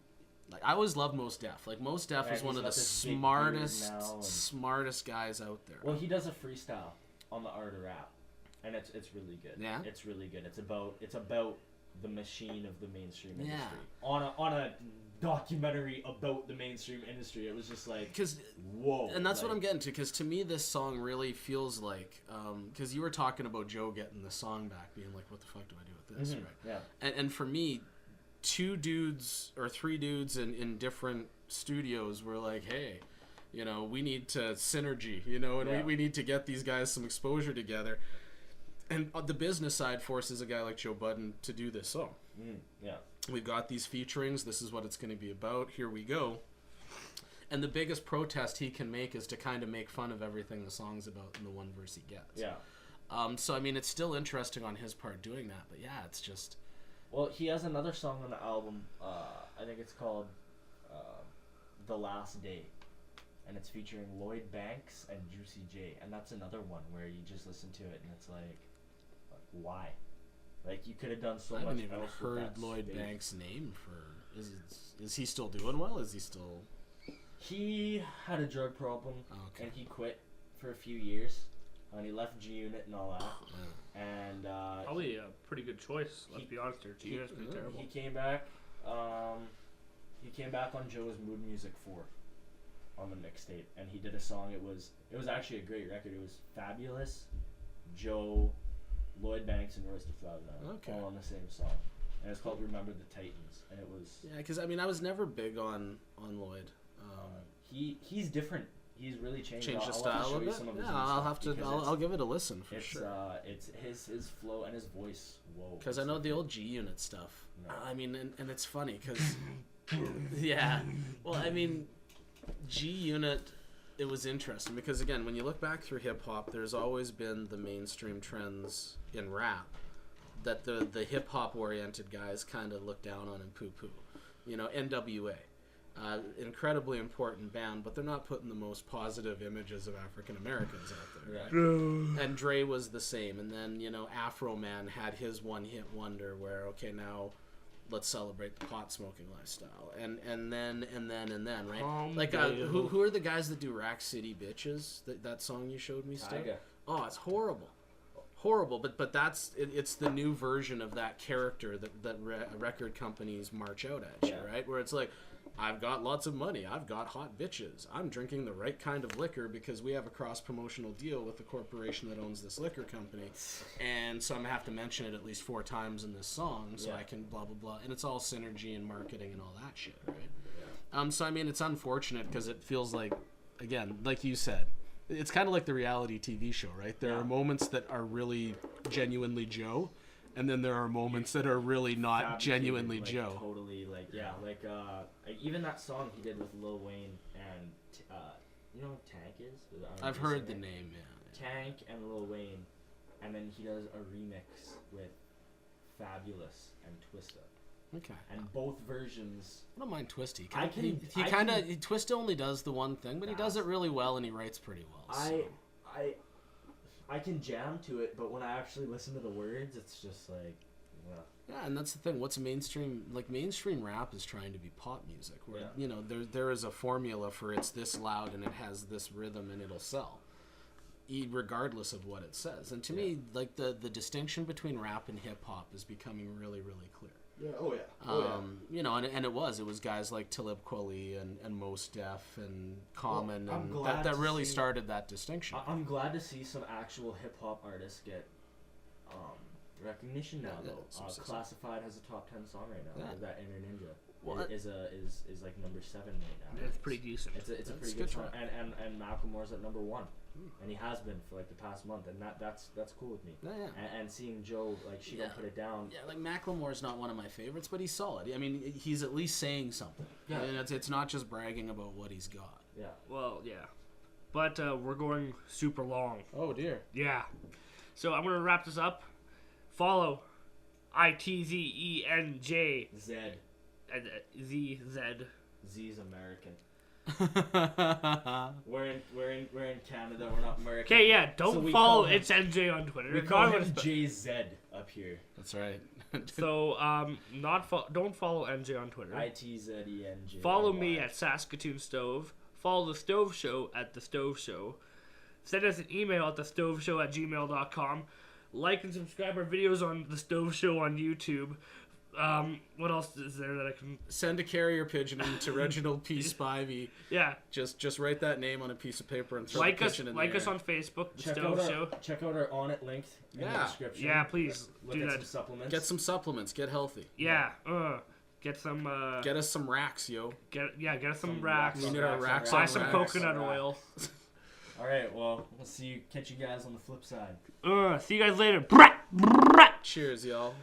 Like, I always loved Most Def. Like, Most Def Yeah, is one he's of the got this big beard now and- smartest guys out there. Well, he does a freestyle on the Art of Rap, and it's really good. Yeah? It's really good. It's about the machine of the mainstream Yeah. industry. On a documentary about the mainstream industry, it was just like, Because whoa. And that's what like, I'm getting to, because to me this song really feels like, because you were talking about Joe getting the song back, being like, what the fuck do I do with this, right? Yeah. And for me, 2 dudes or 3 dudes in different studios were like, hey, we need to synergy, and Yeah. we need to get these guys some exposure together. And the business side forces a guy like Joe Budden to do this song. Yeah. We've got these featurings. This is what it's going to be about. Here we go. And the biggest protest he can make is to kind of make fun of everything the song's about in the one verse he gets. Yeah. So, I mean, it's still interesting on his part doing that. But, yeah, it's just... Well, he has another song on the album. I think it's called "The Last Day," and it's featuring Lloyd Banks and Juicy J. And that's another one where you just listen to it and it's like why? Like, you could have done so I much haven't even else with heard that Lloyd space. Banks' name for... Is he still doing well? Is he still... He had a drug problem, Okay. and he quit for a few years, and he left G Unit and all that. Yeah. And Probably a pretty good choice. Let's be honest here. G-Unit's pretty terrible. he came back. He came back on Joe's Mood Music 4 on the mixtape, and he did a song. It was actually a great record. It was Fabulous, Joe, Lloyd Banks, and Royce the Flatman, all on the same song. And it's called Remember the Titans, and it was... Yeah, because, I mean, I was never big on Lloyd. He's different. He's really changed. Changed the I'll style have to show a you bit? some of his Yeah, new I'll stuff have to... because I'll give it a listen, for it's sure. it's his flow and his voice. Whoa. Because I know the old G Unit stuff. No. I mean, and it's funny because, yeah. Well, I mean, G Unit, it was interesting because, again, when you look back through hip hop, there's always been the mainstream trends in rap that the hip hop oriented guys kind of look down on and poo poo. NWA. Incredibly important band, but they're not putting the most positive images of African Americans out there. Right? And Dre was the same. And then, Afro Man had his one hit wonder where, okay, now let's celebrate the pot smoking lifestyle. And then, right? Like, who are the guys that do Rack City Bitches? That song you showed me, Steve? Tyga. Oh, it's horrible. Horrible, but that's it's the new version of that character that record companies march out at you, right? Where it's like, I've got lots of money, I've got hot bitches, I'm drinking the right kind of liquor because we have a cross-promotional deal with the corporation that owns this liquor company, and so I'm gonna have to mention it at least 4 times in this song so I can blah blah blah, and it's all synergy and marketing and all that shit, right? So I mean, it's unfortunate because it feels like, again, like you said, it's kind of like the reality TV show, right? There are moments that are really genuinely Joe, and then there are moments that are really not genuinely like, Joe. Totally, like even that song he did with Lil Wayne and you know who Tank is? I've heard the name, yeah. Tank and Lil Wayne, and then he does a remix with Fabulous and Twista. Okay. And both versions. I don't mind Twista. Twista only does the one thing, but he does it really well and he writes pretty well. So. I can jam to it, but when I actually listen to the words, it's just like, well. Yeah, and that's the thing. What's mainstream? Like mainstream rap is trying to be pop music, where you know there is a formula for it's this loud and it has this rhythm and it'll sell, regardless of what it says. And to me, like the distinction between rap and hip hop is becoming really, really clear. Yeah. Oh yeah. You know, and it was guys like Talib Kweli and Mos Def and Common that really started that distinction. I'm glad to see some actual hip hop artists get recognition now. Though Classified has a top 10 song right now. That Inner Ninja is like number 7 right now. It's pretty decent. It's a pretty good song. And Macklemore's at number 1. And he has been for like the past month, and that's cool with me. Yeah. And seeing Joe, like, she don't put it down. Yeah, like Macklemore's not one of my favorites, but he's solid. I mean, he's at least saying something. Yeah, and it's not just bragging about what he's got. Yeah. Well, yeah, but we're going super long. Oh dear. Yeah. So I'm gonna wrap this up. Follow ITZENJ Z. ZZ. Z's American. we're in Canada. We're not American. Okay, yeah. Don't follow. It's NJ on Twitter. We call him JZ up here. That's right. So don't follow NJ on Twitter. ITZENJ. Follow me at Saskatoon Stove. Follow the Stove Show at the Stove Show. Send us an email at thestoveshow@gmail.com. Like and subscribe our videos on the Stove Show on YouTube. What else is there that I can send a carrier pigeon to Reginald P. Spivey? Yeah. Just write that name on a piece of paper and throw like the pigeon in like the us air. on Facebook, the Stove Show. Check out our On It link in the description. Yeah, please Look do at that. some supplements. Get some supplements. Get healthy. Yeah. Get some. Get us some racks, yo. Get us some racks. We need our racks. Buy some coconut oil. All right. Well, we'll catch you guys on the flip side. See you guys later. Cheers, y'all.